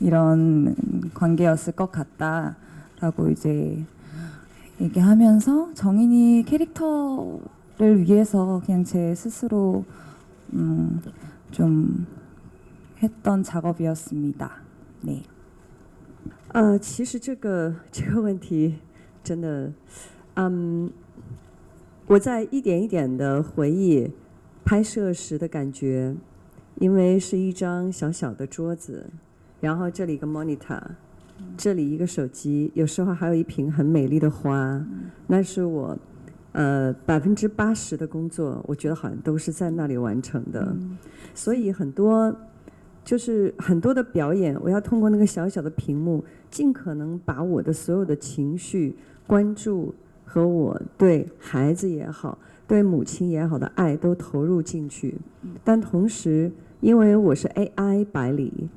S2: 이런 관계였을 것 같다라고 이제 얘기하면서 정인이 캐릭터를 위해서 그냥 제 스스로 좀 했던 작업이었습니다. 네.
S4: 其实这个问题真的，我在一点一点的回忆拍摄时的感觉，因为是一张小小的桌子，然后这里一个 monitor， 这里一个手机，有时候还有一瓶很美丽的花，那是我80%的工作，我觉得好像都是在那里完成的，所以很多的表演，我要通过那个小小的屏幕，尽可能把我的所有的情绪、关注和我对孩子也好、对母亲也好的爱都投入进去。但同时，因为我是 AI 百里，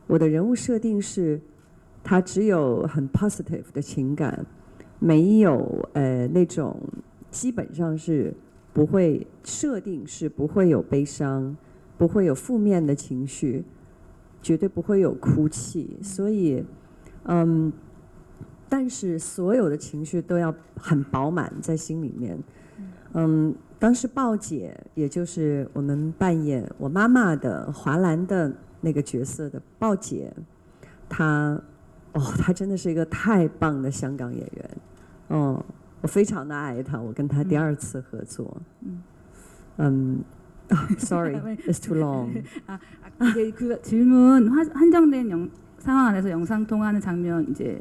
S4: 我的人物设定是，他只有很 positive 的情感，没有那种基本上是不会设定是不会有悲伤，不会有负面的情绪。绝对不会有哭泣，所以，但是所有的情绪都要很饱满在心里面。当时鲍姐，也就是我们扮演我妈妈的华兰的那个角色的鲍姐，她真的是一个太棒的香港演员，我非常的爱她，我跟她第2次合作，sorry, it's too long.
S1: 이제 그 질문 한정된 상황 안에서 영상 통화하는 장면 이제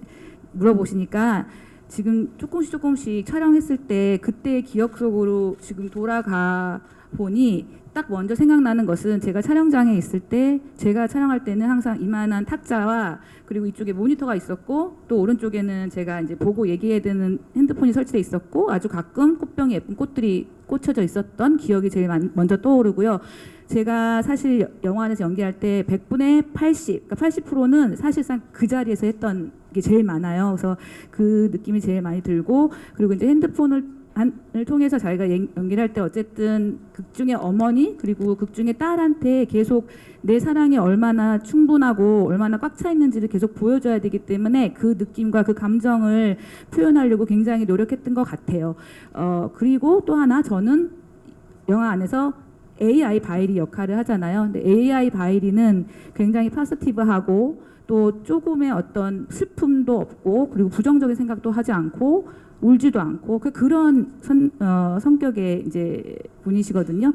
S1: 물어보시니까 지금 조금씩 촬영했을 때 그때의 기억 속으로 지금 돌아가 보니 딱 먼저 생각나는 것은 제가 촬영장에 있을 때 제가 촬영할 때는 항상 이만한 탁자와 그리고 이쪽에 모니터가 있었고 또 오른쪽에는 제가 이제 보고 얘기해야 되는 핸드폰이 설치돼 있었고 아주 가끔 꽃병에 예쁜 꽃들이 꽂혀져 있었던 기억이 제일 먼저 떠오르고요. 제가 사실 영화 안에서 연기할 때 100분의 80, 그러니까 80%는 사실상 그 자리에서 했던 게 제일 많아요. 그래서 그 느낌이 제일 많이 들고 그리고 이제 핸드폰을 통해서 자기가 연기를 할 때 어쨌든 극중의 어머니 그리고 극중의 딸한테 계속 내 사랑이 얼마나 충분하고 얼마나 꽉 차 있는지를 계속 보여줘야 되기 때문에 그 느낌과 그 감정을 표현하려고 굉장히 노력했던 것 같아요. 그리고 또 하나 저는 영화 안에서 AI 바이리 역할을 하잖아요. 근데 AI 바이리는 굉장히 파스티브하고 또 조금의 어떤 슬픔도 없고 그리고 부정적인 생각도 하지 않고 울지도 않고 그런 성격의 이제 분이시거든요.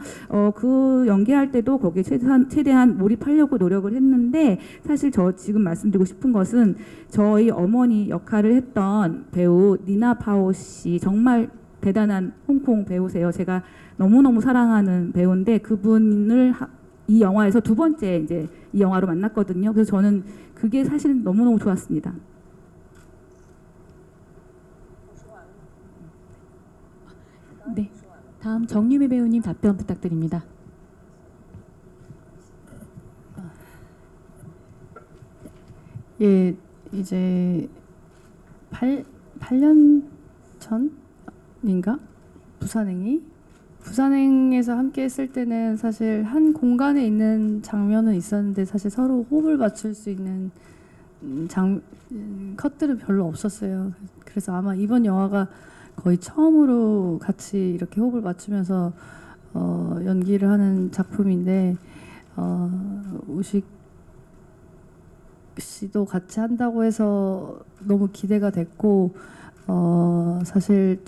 S1: 그 연기할 때도 거기에 최대한 몰입하려고 노력을 했는데 사실 저 지금 말씀드리고 싶은 것은 저희 어머니 역할을 했던 배우 니나 파오 씨 정말 대단한 홍콩 배우세요. 제가 너무너무 사랑하는 배우인데 그분을 이 영화에서 2번째 이제 이 영화로 만났거든요. 그래서 저는 그게 사실 너무너무 좋았습니다. 네, 다음 정유미 배우님 답변 부탁드립니다.
S6: 예, 이제 8년 전인가? 부산행에서 함께 했을 때는 사실 한 공간에 있는 장면은 있었는데 사실 서로 호흡을 맞출 수 있는 컷들은 별로 없었어요. 그래서 아마 이번 영화가 거의 처음으로 같이 이렇게 호흡을 맞추면서 연기를 하는 작품인데 우식 씨도 같이 한다고 해서 너무 기대가 됐고 사실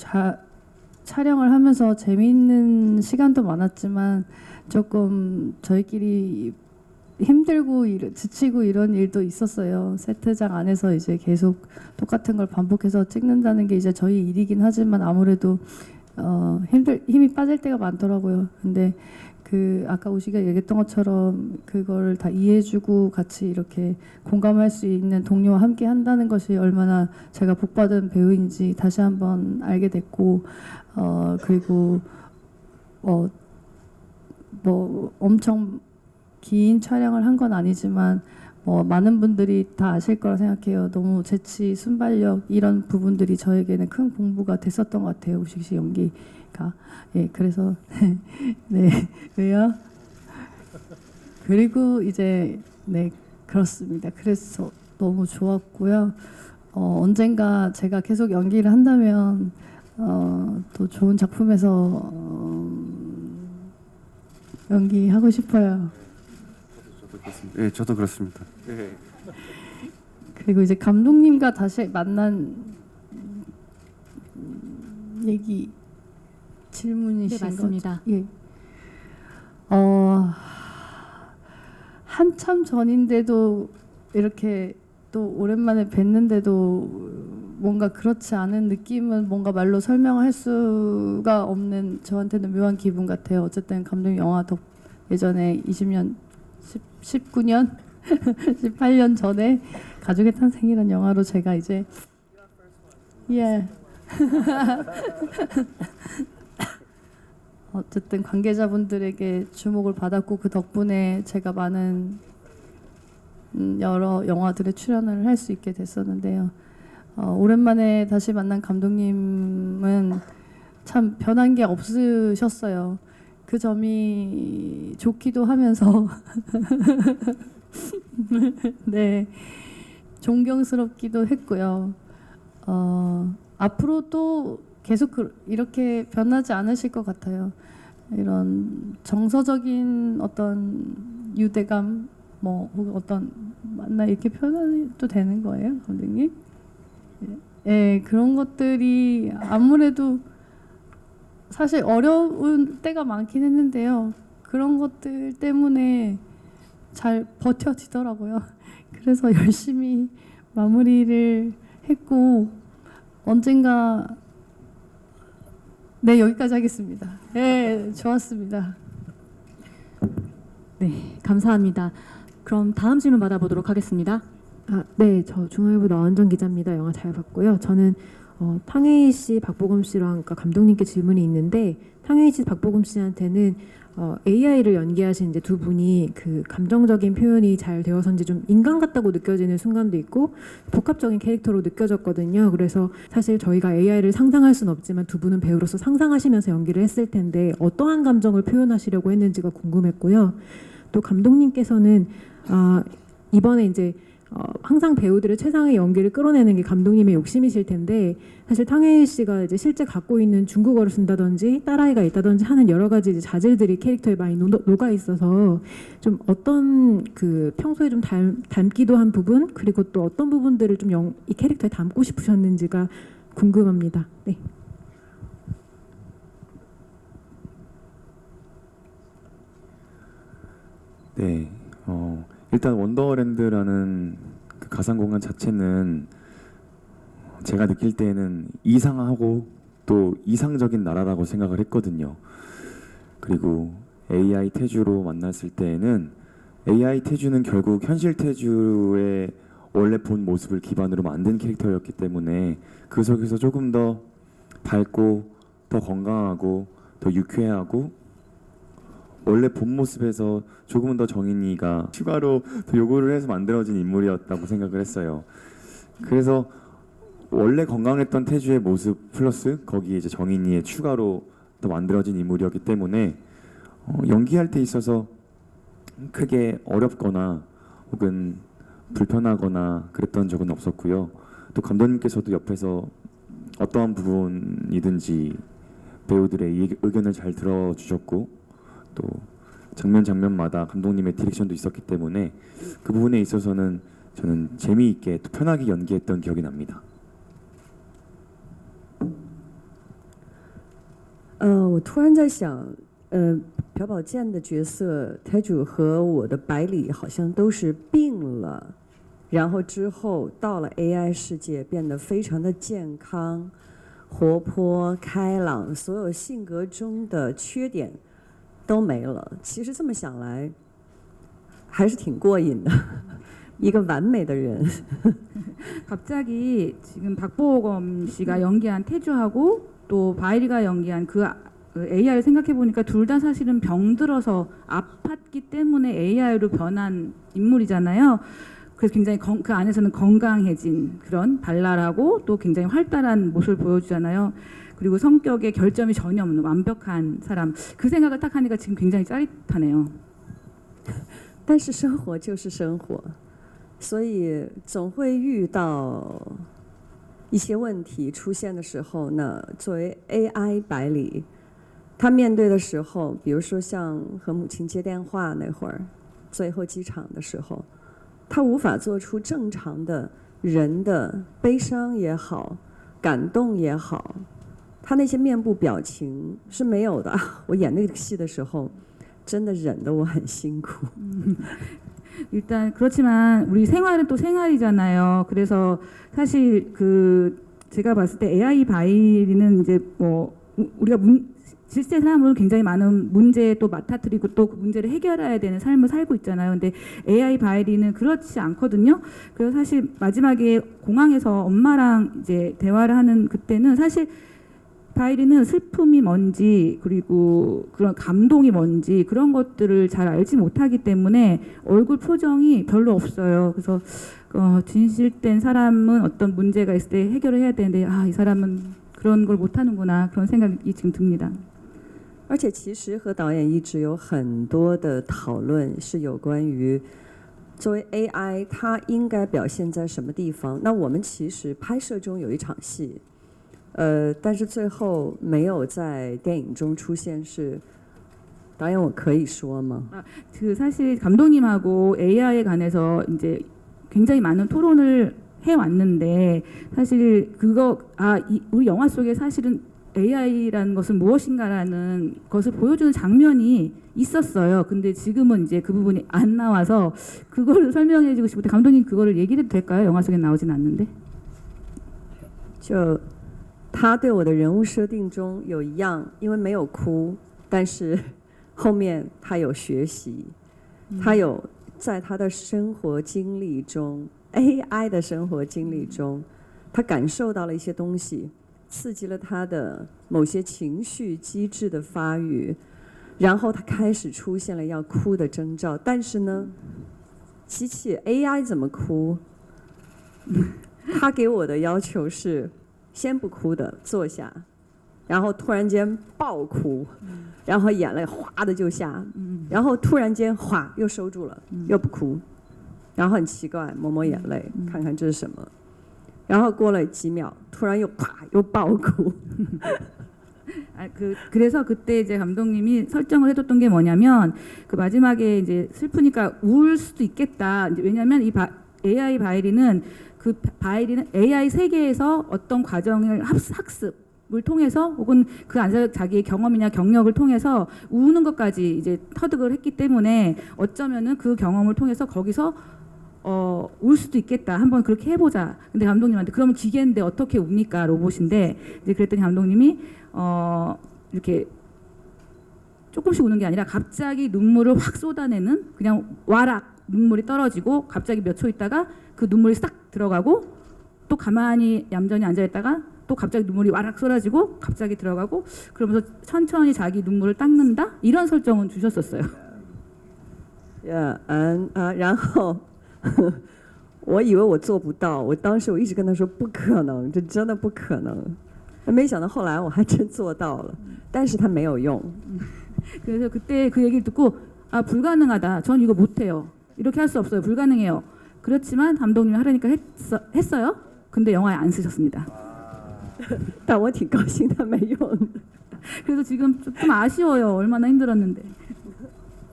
S6: 촬영을 하면서 재미있는 시간도 많았지만 조금 저희끼리 힘들고 지치고 이런 일도 있었어요. 세트장 안에서 이제 계속 똑같은 걸 반복해서 찍는다는 게 이제 저희 일이긴 하지만 아무래도 힘이 빠질 때가 많더라고요. 근데 그 아까 우시가 얘기했던 것처럼 그걸 다 이해해주고 같이 이렇게 공감할 수 있는 동료와 함께 한다는 것이 얼마나 제가 복받은 배우인지 다시 한번 알게 됐고 그리고 뭐 엄청 긴 촬영을 한 건 아니지만 많은 분들이 다 아실 거라 생각해요. 너무 재치, 순발력 이런 부분들이 저에게는 큰 공부가 됐었던 것 같아요. 우식 씨 연기가. 예, 그래서 네, 왜요? 그리고 이제 네, 그렇습니다. 그래서 너무 좋았고요. 언젠가 제가 계속 연기를 한다면 또 좋은 작품에서 연기하고 싶어요.
S11: 네, 저도 그렇습니다. 네.
S6: 그리고 이제 감독님과 다시 만난 얘기 질문이신
S1: 네, 맞습니다.
S6: 거죠? 예. 한참 전인데도 이렇게 또 오랜만에 뵀는데도 뭔가 그렇지 않은 느낌은 뭔가 말로 설명할 수가 없는 저한테는 묘한 기분 같아요. 어쨌든 감독님 영화 예전에 20년 19년 18년 전에 가족의 탄생이라는 영화로 제가 이제 예 어쨌든 관계자분들에게 주목을 받았고 그 덕분에 제가 많은 여러 영화들에 출연을 할 수 있게 됐었는데요. 오랜만에 다시 만난 감독님은 참 변한 게 없으셨어요. 그 점이 좋기도 하면서 네 존경스럽기도 했고요. 앞으로 또 계속 이렇게 변하지 않으실 것 같아요. 이런 정서적인 어떤 유대감 뭐 혹은 어떤 맞나 이렇게 표현해도 되는 거예요, 감독님? 예, 그런 것들이 아무래도 사실 어려운 때가 많긴 했는데요. 그런 것들 때문에 잘 버텨지더라고요. 그래서 열심히 마무리를 했고 언젠가 네 여기까지 하겠습니다. 네 좋았습니다.
S1: 네, 감사합니다. 그럼 다음 질문 받아보도록 하겠습니다.
S8: 네, 저 중앙일보 나원정 기자입니다. 영화 잘 봤고요. 저는 탕웨이 씨, 박보검 씨랑 감독님께 질문이 있는데 탕웨이 씨, 박보검 씨한테는 AI를 연기하신 이제 두 분이 그 감정적인 표현이 잘 되어서인지 좀 인간 같다고 느껴지는 순간도 있고 복합적인 캐릭터로 느껴졌거든요. 그래서 사실 저희가 AI를 상상할 수는 없지만 두 분은 배우로서 상상하시면서 연기를 했을 텐데 어떠한 감정을 표현하시려고 했는지가 궁금했고요. 또 감독님께서는 이번에 이제 항상 배우들의 최상의 연기를 끌어내는 게 감독님의 욕심이실 텐데 사실 탕웨이 씨가 이제 실제 갖고 있는 중국어를 쓴다든지 딸아이가 있다든지 하는 여러 가지 이제 자질들이 캐릭터에 많이 녹아 있어서 좀 어떤 그 평소에 좀 닮기도 한 부분 그리고 또 어떤 부분들을 좀 이 캐릭터에 담고 싶으셨는지가 궁금합니다. 네.
S3: 네, 일단 원더랜드라는 그 가상 공간 자체는 제가 느낄 때에는 이상하고 또 이상적인 나라라고 생각을 했거든요. 그리고 AI 태주로 만났을 때에는 AI 태주는 결국 현실 태주의 원래 본 모습을 기반으로 만든 캐릭터였기 때문에 그 속에서 조금 더 밝고 더 건강하고 더 유쾌하고 원래 본 모습에서 조금은 더 정인이가 추가로 더 요구를 해서 만들어진 인물이었다고 생각을 했어요. 그래서 원래 건강했던 태주의 모습 플러스 거기에 이제 정인이의 추가로 더 만들어진 인물이었기 때문에 연기할 때 있어서 크게 어렵거나 혹은 불편하거나 그랬던 적은 없었고요. 또 감독님께서도 옆에서 어떠한 부분이든지 배우들의 의견을 잘 들어주셨고 또 장면마다 감독님의 디렉션도 있었기 때문에 그 부분에 있어서는 저는 재미있게 또 편하게 연기했던 기억이 납니다.
S4: 我突然在想，朴宝剑的角色台主和我的百里好像都是病了，然后之后到了 AI 世界变得非常的健康、活泼、开朗，所有性格中的缺点都没了。其实这么想来，还是挺过瘾的。一个完美的人。
S1: 갑자기 지금 박보검 씨가 연기한 태주하고 또 바이리가 연기한 그 AI를 생각해 보니까 둘 다 사실은 병들어서 아팠기 때문에 AI로 변한 인물이잖아요. 그래서 굉장히 그 안에서는 건강해진 그런 발랄하고 또 굉장히 활달한 모습을 보여주잖아요. 그리고 성격에 결점이 전혀 없는 완벽한 사람. 그 생각을 딱 하니까 지금 굉장히 짜릿하네요.
S4: 但是生活就是生活，所以总会遇到一些问题出现的时候呢，作为 AI 百里，他面对的时候，比如说像和母亲接电话那会儿，最后机场的时候，他无法做出正常的人的悲伤也好，感动也好，他那些面部表情是没有的。我演那个戏的时候，真的忍得我很辛苦。
S1: 일단 그렇지만 우리 생활은 또 생활이잖아요. 그래서 사실 그 제가 봤을 때 AI 바이리는 이제 뭐 우리가 실제 사람으로는 굉장히 많은 문제에 또 맡아뜨리고 또 그 문제를 해결해야 되는 삶을 살고 있잖아요. 근데 AI 바이리는 그렇지 않거든요. 그래서 사실 마지막에 공항에서 엄마랑 이제 대화를 하는 그때는 사실 바이리는 슬픔이 뭔지 그리고 그런 감동이 뭔지 그런 것들을 잘 알지 못하기 때문에 얼굴 표정이 별로 없어요. 그래서 진실된 사람은 어떤 문제가 있을 때 해결을 해야 되는데 이 사람은 그런 걸 못하는구나 그런 생각이 지금 듭니다.
S4: 而且其实和导演一直有很多的讨论，是有关于作为 AI 它应该表现在什么地方。那我们其实拍摄中有一场戏，但是最后没有在电影中出现。是导演，我可以说吗？
S1: 그 사실 감독님하고 AI에 관해서 이제 굉장히 많은 토론을 해 왔는데 사실 그거 우리 영화 속에 사실은 AI라는 것은 무엇인가라는 것을 보여주는 장면이 있었어요. 근데 지금은 이제 그 부분이 안 나와서 그거를 설명해주고 싶은데 감독님 그거를 얘기해도 될까요? 영화 속에 나오진 않는데.
S4: 就他对我的人物设定中有一样，因为没有哭，但是后面他有学习，他有在他的生活经历中 ，AI 的生活经历中，他感受到了一些东西。 刺激了他的某些情绪机制的发育，然后他开始出现了要哭的征兆。但是呢，机器 AI 怎么哭？他给我的要求是先不哭的坐下，然后突然间爆哭，然后眼泪哗的就下，然后突然间哗又收住了，又不哭，然后很奇怪抹抹眼泪，看看这是什么。 然后过了几秒，突然又啪又爆哭。
S1: 그래서 그때 이제 감독님이 설정을 해줬던 게 뭐냐면 그 마지막에 이제 슬프니까 울 수도 있겠다. 이제 왜냐하면 이 AI 바이리는 AI 세계에서 어떤 과정을 학습을 통해서 혹은 그 안에서 자기의 경험이나 경력을 통해서 우는 것까지 이제 터득을 했기 때문에 어쩌면은 그 경험을 통해서 거기서 울 수도 있겠다. 한번 그렇게 해보자. 근데 감독님한테 그러면 기계인데 어떻게 웁니까? 로봇인데 이제 그랬더니 감독님이 이렇게 조금씩 우는 게 아니라 갑자기 눈물을 확 쏟아내는 그냥 와락 눈물이 떨어지고 갑자기 몇 초 있다가 그 눈물이 싹 들어가고 또 가만히 얌전히 앉아있다가 또 갑자기 눈물이 와락 쏟아지고 갑자기 들어가고 그러면서 천천히 자기 눈물을 닦는다. 이런 설정은 주셨었어요.
S4: 然后。 我以为我做不到，我当时我一直跟他说不可能，这真的不可能。没想到后来我还真做到了，但是他没有用。
S1: 그래서 그때 그 얘기를 듣고 불가능하다. 전 이거 못해요. 이렇게 할 수 없어요. 불가능해요. 그렇지만 감독님이 하라니까 했어요. 근데 영화에 안 쓰셨습니다.
S4: 但我挺高兴他没用。
S1: 그래서 지금 좀 아쉬워요. 얼마나 힘들었는데.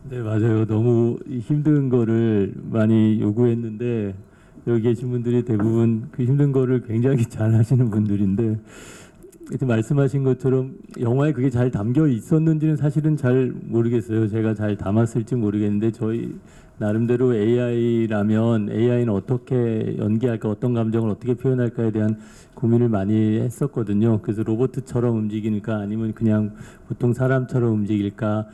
S7: 네, 맞아요. 너무 힘든 거를 많이 요구했는데 여기 계신 분들이 대부분 그 힘든 거를 굉장히 잘 하시는 분들인데 말씀하신 것처럼 영화에 그게 잘 담겨 있었는지는 사실은 잘 모르겠어요. 제가 잘 담았을지 모르겠는데 저희 나름대로 AI라면 AI는 어떻게 연기할까, 어떤 감정을 어떻게 표현할까에 대한 고민을 많이 했었거든요. 그래서 로봇처럼 움직일까 아니면 그냥 보통 사람처럼 움직일까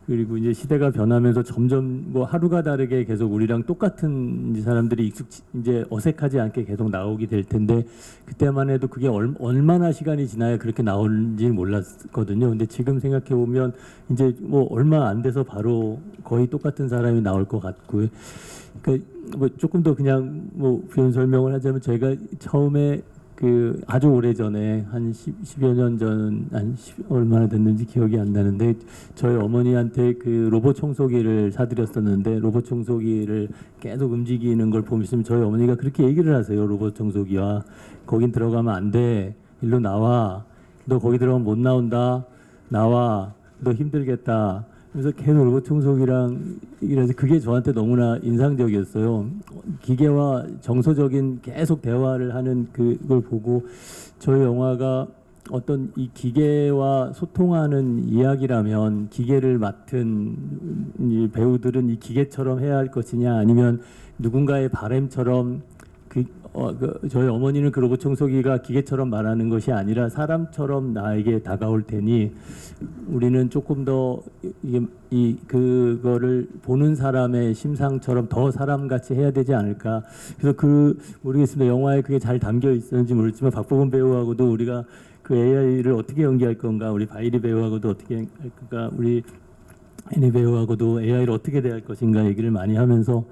S7: 그리고 이제 시대가 변하면서 점점 뭐 하루가 다르게 계속 우리랑 똑같은 이제 사람들이 이제 어색하지 않게 계속 나오게 될 텐데 그때만 해도 그게 얼마나 시간이 지나야 그렇게 나오는지 몰랐거든요. 근데 지금 생각해 보면 이제 뭐 얼마 안 돼서 바로 거의 똑같은 사람이 나올 것 같고요. 그러니까 뭐 조금 더 그냥 뭐 부연 설명을 하자면 저희가 처음에 그 아주 오래 전에 한 10여 년 전, 얼마나 됐는지 기억이 안 나는데 저희 어머니한테 그 로봇 청소기를 사드렸었는데 로봇 청소기를 계속 움직이는 걸 보면 저희 어머니가 그렇게 얘기를 하세요. 로봇 청소기와 거긴 들어가면 안 돼. 일로 나와. 너 거기 들어가면 못 나온다. 나와. 너 힘들겠다. 그래서 계속 로봇 청소기랑 이래서 그게 저한테 너무나 인상적이었어요. 기계와 정서적인 계속 대화를 하는 그걸 보고 저희 영화가 어떤 이 기계와 소통하는 이야기라면 기계를 맡은 이 배우들은 이 기계처럼 해야 할 것이냐 아니면 누군가의 바램처럼 저희 어머니는 그 로봇 청소기가 기계처럼 말하는 것이 아니라 사람처럼 나에게 다가올 테니 우리는 조금 더 그거를 보는 사람의 심상처럼 더 사람같이 해야 되지 않을까. 그래서 모르겠습니다. 영화에 그게 잘 담겨 있었는지 모르지만 박보검 배우하고도 우리가 그 AI를 어떻게 연기할 건가, 우리 바이리 배우하고도 어떻게 할 건가, 우리 애니 배우하고도 AI를 어떻게 대할 것인가 얘기를 많이 하면서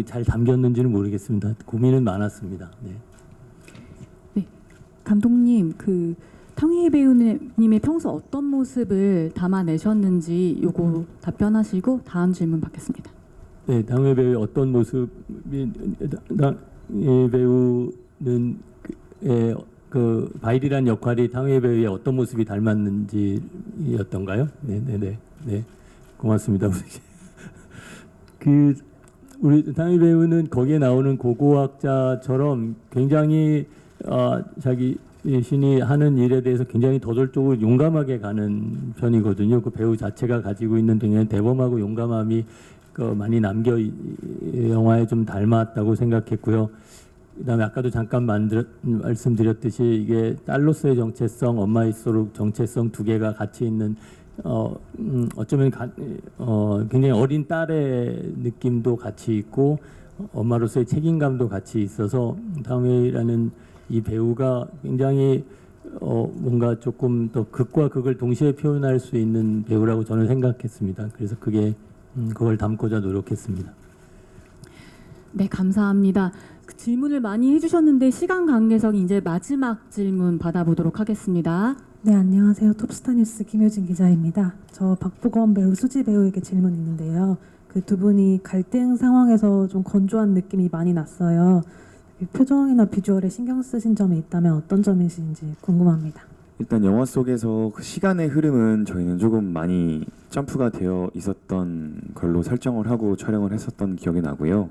S7: 잘 담겼는지는 모르겠습니다. 고민은 많았습니다. 네.
S1: 네, 감독님 그 탕웨이 배우님의 평소 어떤 모습을 담아내셨는지 요거 답변하시고 다음 질문 받겠습니다.
S7: 네, 탕웨이 배우의 어떤 모습이 탕웨이 배우는 그 바일이란 역할이 탕웨이 배우의 어떤 모습이 닮았는지였던가요? 네, 고맙습니다. 우리 탕웨이 배우는 거기에 나오는 고고학자처럼 굉장히 자기 신이 하는 일에 대해서 굉장히 저돌적으로 용감하게 가는 편이거든요. 그 배우 자체가 가지고 있는 굉장히 대범하고 용감함이 많이 영화에 좀 닮았다고 생각했고요. 그다음에 아까도 잠깐 말씀드렸듯이 이게 딸로서의 정체성, 엄마일수록 정체성 두 개가 같이 있는 어쩌면 굉장히 어린 딸의 느낌도 같이 있고 엄마로서의 책임감도 같이 있어서 탕웨이라는 이 배우가 굉장히 뭔가 조금 더 극과 극을 동시에 표현할 수 있는 배우라고 저는 생각했습니다. 그래서 그걸 담고자 노력했습니다.
S1: 네, 감사합니다. 질문을 많이 해주셨는데 시간 관계상 이제 마지막 질문 받아보도록 하겠습니다.
S15: 네, 안녕하세요. 톱스타 뉴스 김효진 기자입니다. 저 박보검 배우, 수지 배우에게 질문 있는데요. 그 두 분이 갈등 상황에서 좀 건조한 느낌이 많이 났어요. 표정이나 비주얼에 신경 쓰신 점이 있다면 어떤 점이신지 궁금합니다.
S3: 일단 영화 속에서 그 시간의 흐름은 저희는 조금 많이 점프가 되어 있었던 걸로 설정을 하고 촬영을 했었던 기억이 나고요.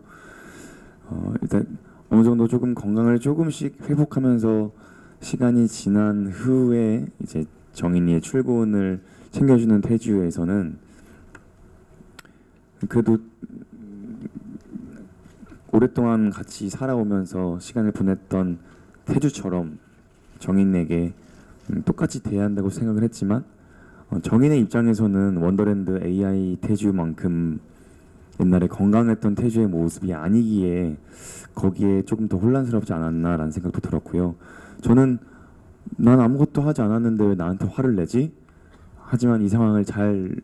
S3: 일단 어느 정도 조금 건강을 조금씩 회복하면서 시간이 지난 후에 이제 정인이의 출근을 챙겨주는 태주에서는 그래도 오랫동안 같이 살아오면서 시간을 보냈던 태주처럼 정인에게 똑같이 대해야 한다고 생각을 했지만 정인의 입장에서는 원더랜드 AI 태주만큼 옛날에 건강했던 태주의 모습이 아니기에 거기에 조금 더 혼란스럽지 않았나라는 생각도 들었고요. 저는 난 아무것도 하지 않았는데 왜 나한테 화를 내지? 하지만 이 상황을 잘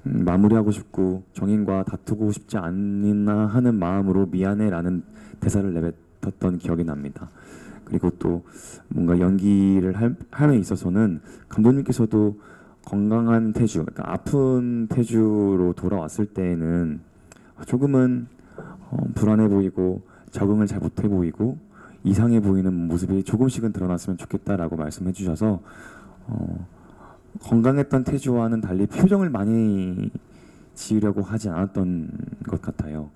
S3: 마무리하고 싶고 정인과 다투고 싶지 않나 하는 마음으로 미안해라는 대사를 내뱉었던 기억이 납니다. 그리고 또 뭔가 연기를 함에 있어서는 감독님께서도 건강한 태주, 그러니까 아픈 태주로 돌아왔을 때에는 조금은 불안해 보이고 적응을 잘 못해 보이고 이상해 보이는 모습이 조금씩은 드러났으면 좋겠다라고 말씀해 주셔서 건강했던 태주와는 달리 표정을 많이 지으려고 하지 않았던 것 같아요.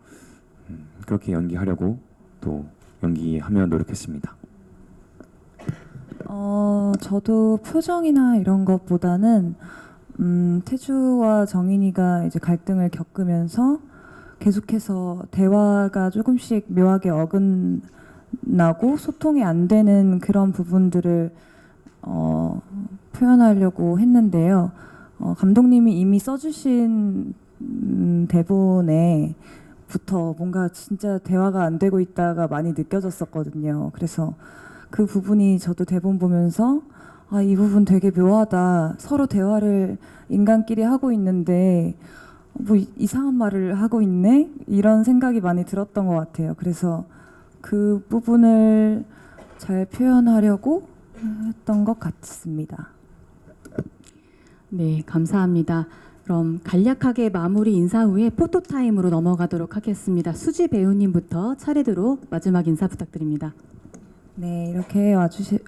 S3: 그렇게 연기하려고 또 연기하며 노력했습니다.
S2: 저도 표정이나 이런 것보다는 태주와 정인이가 이제 갈등을 겪으면서 계속해서 대화가 조금씩 묘하게 어긋나고 소통이 안 되는 그런 부분들을 표현하려고 했는데요. 감독님이 이미 써주신 대본에부터 뭔가 진짜 대화가 안 되고 있다가 많이 느껴졌었거든요. 그래서 그 부분이 저도 대본 보면서 아, 이 부분 되게 묘하다. 서로 대화를 인간끼리 하고 있는데 뭐 이상한 말을 하고 있네? 이런 생각이 많이 들었던 것 같아요. 그래서 그 부분을 잘 표현하려고 했던 것 같습니다.
S1: 네, 감사합니다. 그럼 간략하게 마무리 인사 후에 포토타임으로 넘어가도록 하겠습니다. 수지 배우님부터 차례대로 마지막 인사 부탁드립니다.
S2: 네, 이렇게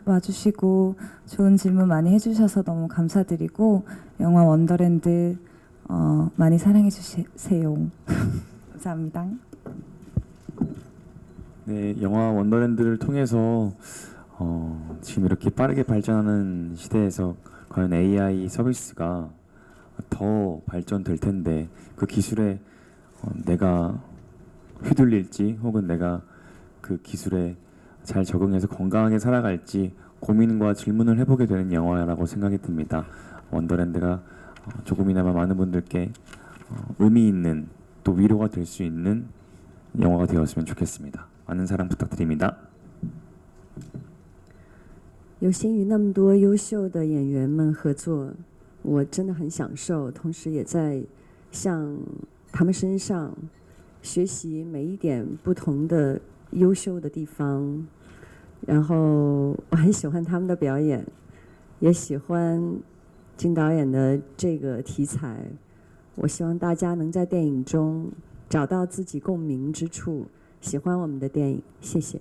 S2: 와주시고 좋은 질문 많이 해주셔서 너무 감사드리고 영화 원더랜드 많이 사랑해 주세요. 감사합니다.
S3: 네, 영화 원더랜드를 통해서 지금 이렇게 빠르게 발전하는 시대에서 과연 AI 서비스가 더 발전될 텐데 그 기술에 내가 휘둘릴지 혹은 내가 그 기술에 잘 적응해서 건강하게 살아갈지 고민과 질문을 해보게 되는 영화라고 생각이 듭니다. 원더랜드가 조금이나마 많은 분들께 의미 있는 또 위로가 될 수 있는 영화가 되었으면 좋겠습니다. 많은 사랑 부탁드립니다.
S4: 有幸与那么多优秀的演员们合作，我真的很享受，同时也在向他们身上学习每一点不同的优秀的地方。然后我很喜欢他们的表演，也喜欢金导演的这个题材。我希望大家能在电影中找到自己共鸣之处，喜欢我们的电影。谢谢。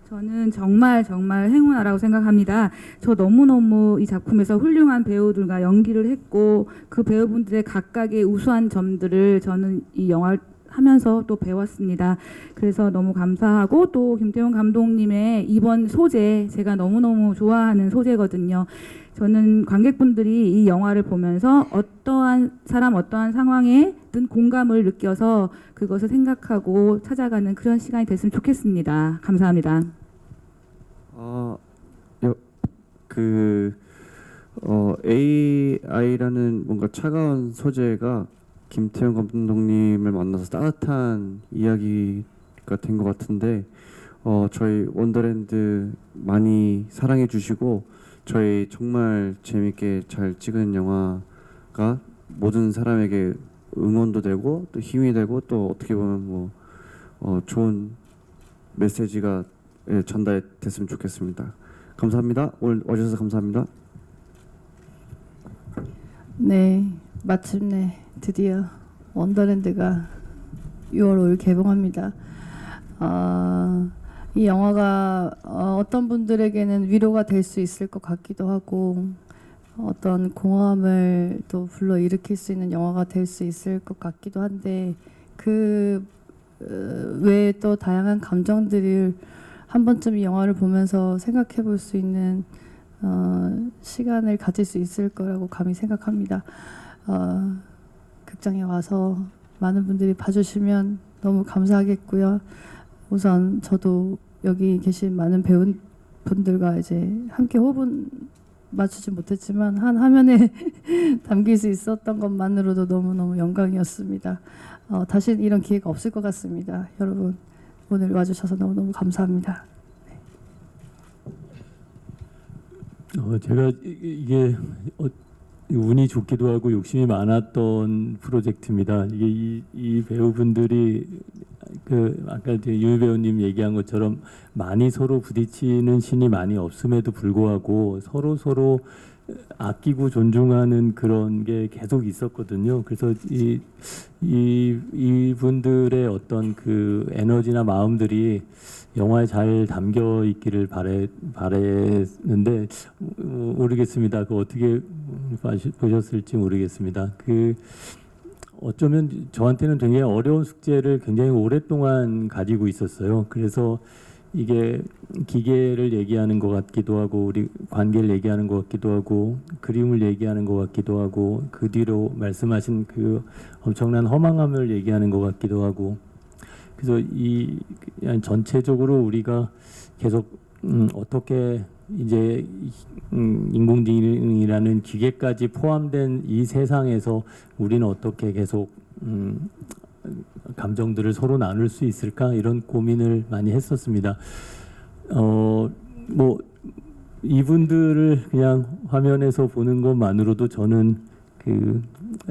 S16: 저는 정말 행운아라고 생각합니다. 저 너무너무 이 작품에서 훌륭한 배우들과 연기를 했고 그 배우분들의 각각의 우수한 점들을 저는 이 영화를 하면서 또 배웠습니다. 그래서 너무 감사하고 또 김태훈 감독님의 이번 소재 제가 너무너무 좋아하는 소재거든요. 저는 관객분들이 이 영화를 보면서 어떠한 사람 어떠한 상황에든 공감을 느껴서 그것을 생각하고 찾아가는 그런 시간이 됐으면 좋겠습니다. 감사합니다.
S11: AI라는 뭔가 차가운 소재가 김태형 감독님을 만나서 따뜻한 이야기가 된 것 같은데 저희 원더랜드 많이 사랑해 주시고 저희 정말 재밌게 잘 찍은 영화가 모든 사람에게 응원도 되고 또 힘이 되고 또 어떻게 보면 뭐 좋은 메시지가 전달됐으면 좋겠습니다. 감사합니다. 오늘 와주셔서 감사합니다.
S6: 네, 마침내 드디어 원더랜드가 6월 5일 개봉합니다. 이 영화가 어떤 분들에게는 위로가 될 수 있을 것 같기도 하고 어떤 공허함을 또 불러일으킬 수 있는 영화가 될 수 있을 것 같기도 한데 그 외에 또 다양한 감정들을 한 번쯤 이 영화를 보면서 생각해 볼 수 있는 시간을 가질 수 있을 거라고 감히 생각합니다. 극장에 와서 많은 분들이 봐주시면 너무 감사하겠고요. 우선 저도 여기 계신 많은 배우분들과 이제 함께 호흡은 맞추지 못했지만 한 화면에 담길 수 있었던 것만으로도 너무너무 영광이었습니다. 다시는 이런 기회가 없을 것 같습니다. 여러분 오늘 와주셔서 너무너무 감사합니다.
S7: 제가 이게 운이 좋기도 하고 욕심이 많았던 프로젝트입니다. 이게 이 배우분들이 그 아까 유 배우님 얘기한 것처럼 많이 서로 부딪히는 신이 많이 없음에도 불구하고 서로 아끼고 존중하는 그런 게 계속 있었거든요. 그래서 이분들의 어떤 그 에너지나 마음들이 영화에 잘 담겨 있기를 바랬는데 모르겠습니다. 그 어떻게 보셨을지 모르겠습니다. 그 어쩌면 저한테는 굉장히 어려운 숙제를 굉장히 오랫동안 가지고 있었어요. 그래서 이게 기계를 얘기하는 것 같기도 하고 우리 관계를 얘기하는 것 같기도 하고 그림을 얘기하는 것 같기도 하고 그 뒤로 말씀하신 그 엄청난 허망함을 얘기하는 것 같기도 하고 그래서 이 전체적으로 우리가 계속 어떻게 이제 인공지능이라는 기계까지 포함된 이 세상에서 우리는 어떻게 계속 감정들을 서로 나눌 수 있을까 이런 고민을 많이 했었습니다. 뭐 이분들을 그냥 화면에서 보는 것만으로도 저는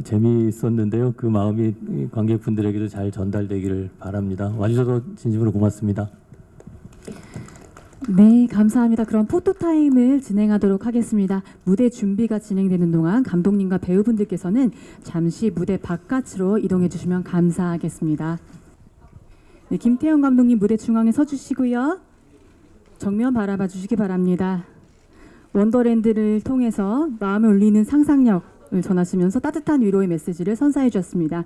S7: 재미있었는데요. 그 마음이 관객분들에게도 잘 전달되기를 바랍니다. 와주셔서 진심으로 고맙습니다.
S1: 네, 감사합니다. 그럼 포토타임을 진행하도록 하겠습니다. 무대 준비가 진행되는 동안 감독님과 배우분들께서는 잠시 무대 바깥으로 이동해 주시면 감사하겠습니다. 네, 김태형 감독님 무대 중앙에 서주시고요. 정면 바라봐 주시기 바랍니다. 원더랜드를 통해서 마음을 울리는 상상력을 전하시면서 따뜻한 위로의 메시지를 선사해 주셨습니다.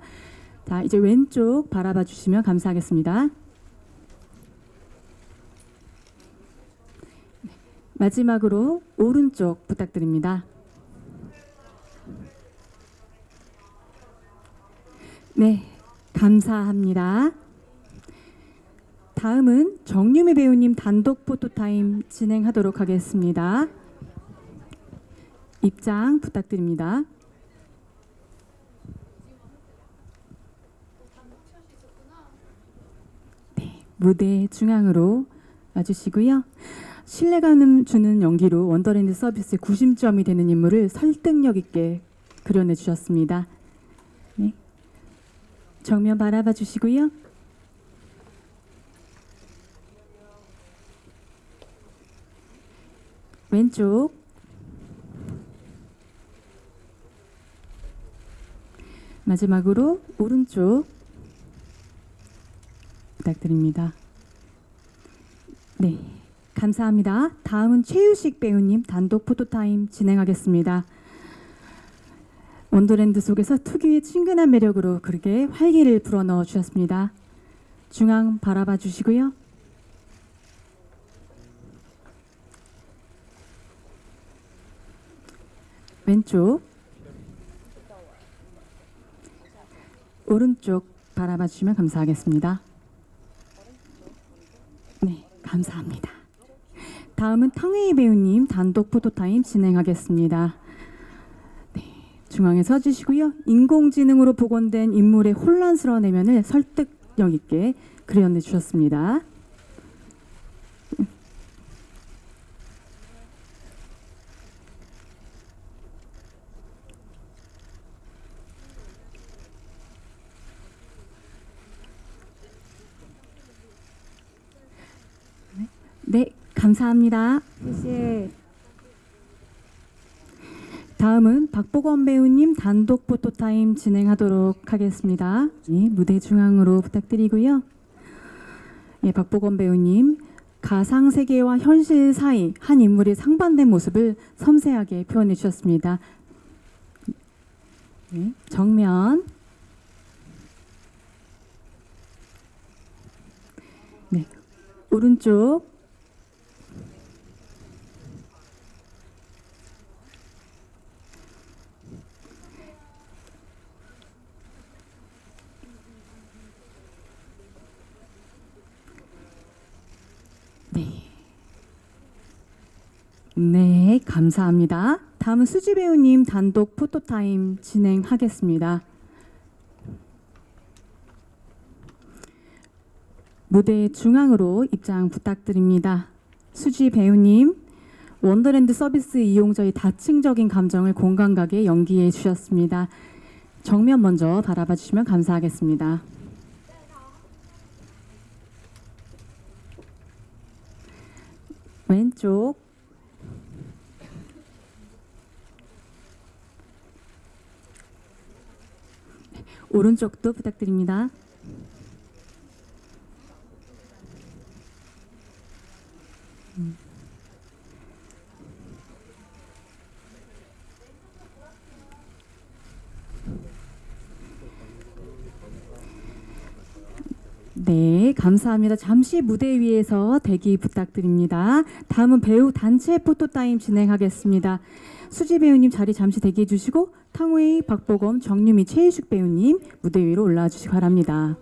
S1: 자, 이제 왼쪽 바라봐 주시면 감사하겠습니다. 마지막으로 오른쪽 부탁드립니다. 네, 감사합니다. 다음은 정유미 배우님 단독 포토타임 진행하도록 하겠습니다. 입장 부탁드립니다. 네, 무대 중앙으로 와주시고요. 신뢰감 주는 연기로 원더랜드 서비스의 구심점이 되는 인물을 설득력 있게 그려내 주셨습니다. 네. 정면 바라봐 주시고요. 왼쪽 마지막으로 오른쪽 부탁드립니다. 네. 감사합니다. 다음은 최유식 배우님 단독 포토타임 진행하겠습니다. 원더랜드 속에서 특유의 친근한 매력으로 그렇게 활기를 불어넣어 주셨습니다. 중앙 바라봐 주시고요. 왼쪽 오른쪽 바라봐 주시면 감사하겠습니다. 네, 감사합니다. 다음은 탕웨이 배우님 단독 포토타임 진행하겠습니다. 네, 중앙에 서주시고요. 인공지능으로 복원된 인물의 혼란스러운 내면을 설득력 있게 그려내 주셨습니다. 네, 감사합니다. 다음은 박보검 배우님 단독 포토타임 진행하도록 하겠습니다. 네, 무대 중앙으로 부탁드리고요. 예, 박보검 배우님 가상 세계와 현실 사이 한 인물의 상반된 모습을 섬세하게 표현해 주셨습니다. 네, 정면 네, 오른쪽 네, 감사합니다. 다음은 수지 배우님 단독 포토타임 진행하겠습니다. 무대 중앙으로 입장 부탁드립니다. 수지 배우님, 원더랜드 서비스 이용자의 다층적인 감정을 공감 가게 연기해 주셨습니다. 정면 먼저 바라봐 주시면 감사하겠습니다. 왼쪽 오른쪽도 부탁드립니다. 네, 감사합니다. 잠시 무대 위에서 대기 부탁드립니다. 다음은 배우 단체 포토타임 진행하겠습니다. 수지 배우님 자리 잠시 대기해 주시고 탕웨이, 박보검, 정유미, 최유식 배우님 무대 위로 올라와 주시기 바랍니다.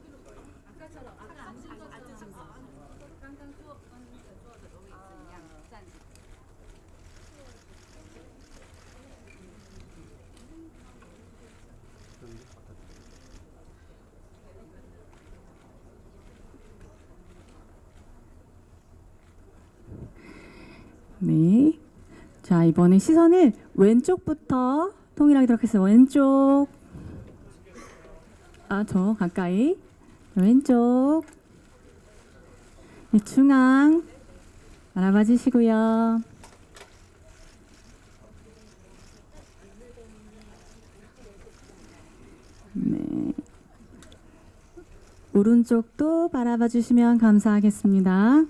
S1: 네. 자, 이번에 시선을 왼쪽부터 통일하게 하겠습니다. 왼쪽. 저 가까이. 왼쪽. 네, 중앙. 알아봐 주시고요. 네. 오른쪽도 바라봐 주시면 감사하겠습니다.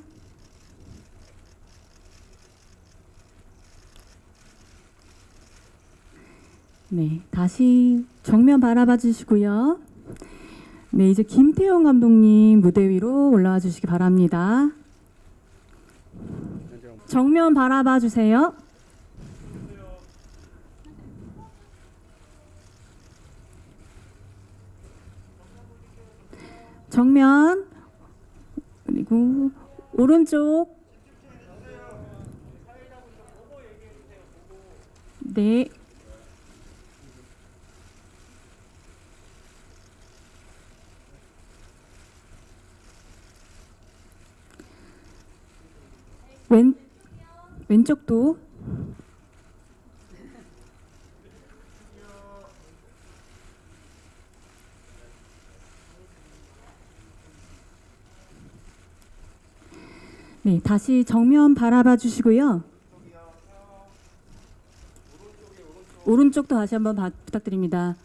S1: 네, 다시 정면 바라봐 주시고요. 네, 이제 김태용 감독님 무대 위로 올라와 주시기 바랍니다. 정면 바라봐 주세요. 정면, 그리고 오른쪽. 네. 왼쪽도. 네, 다시 정면 바라봐 주시고요. 오른쪽도 다시 한번 부탁드립니다.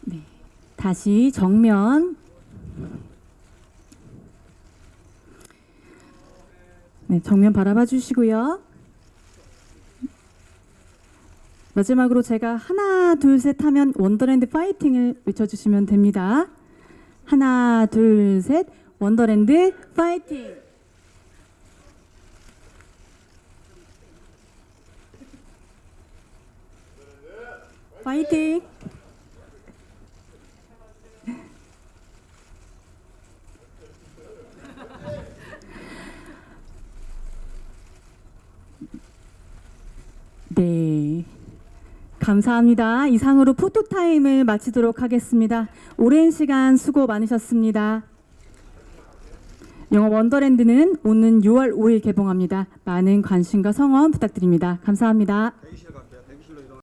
S1: 네, 다시 정면. 네, 정면 바라봐 주시고요. 마지막으로 제가 하나, 둘, 셋 하면 원더랜드 파이팅을 외쳐주시면 됩니다. 하나, 둘, 셋, 원더랜드 파이팅! 파이팅! 네. 감사합니다. 이상으로 포토타임을 마치도록 하겠습니다. 오랜 시간 수고 많으셨습니다. 영화 원더랜드는 오는 6월 5일 개봉합니다. 많은 관심과 성원 부탁드립니다. 감사합니다.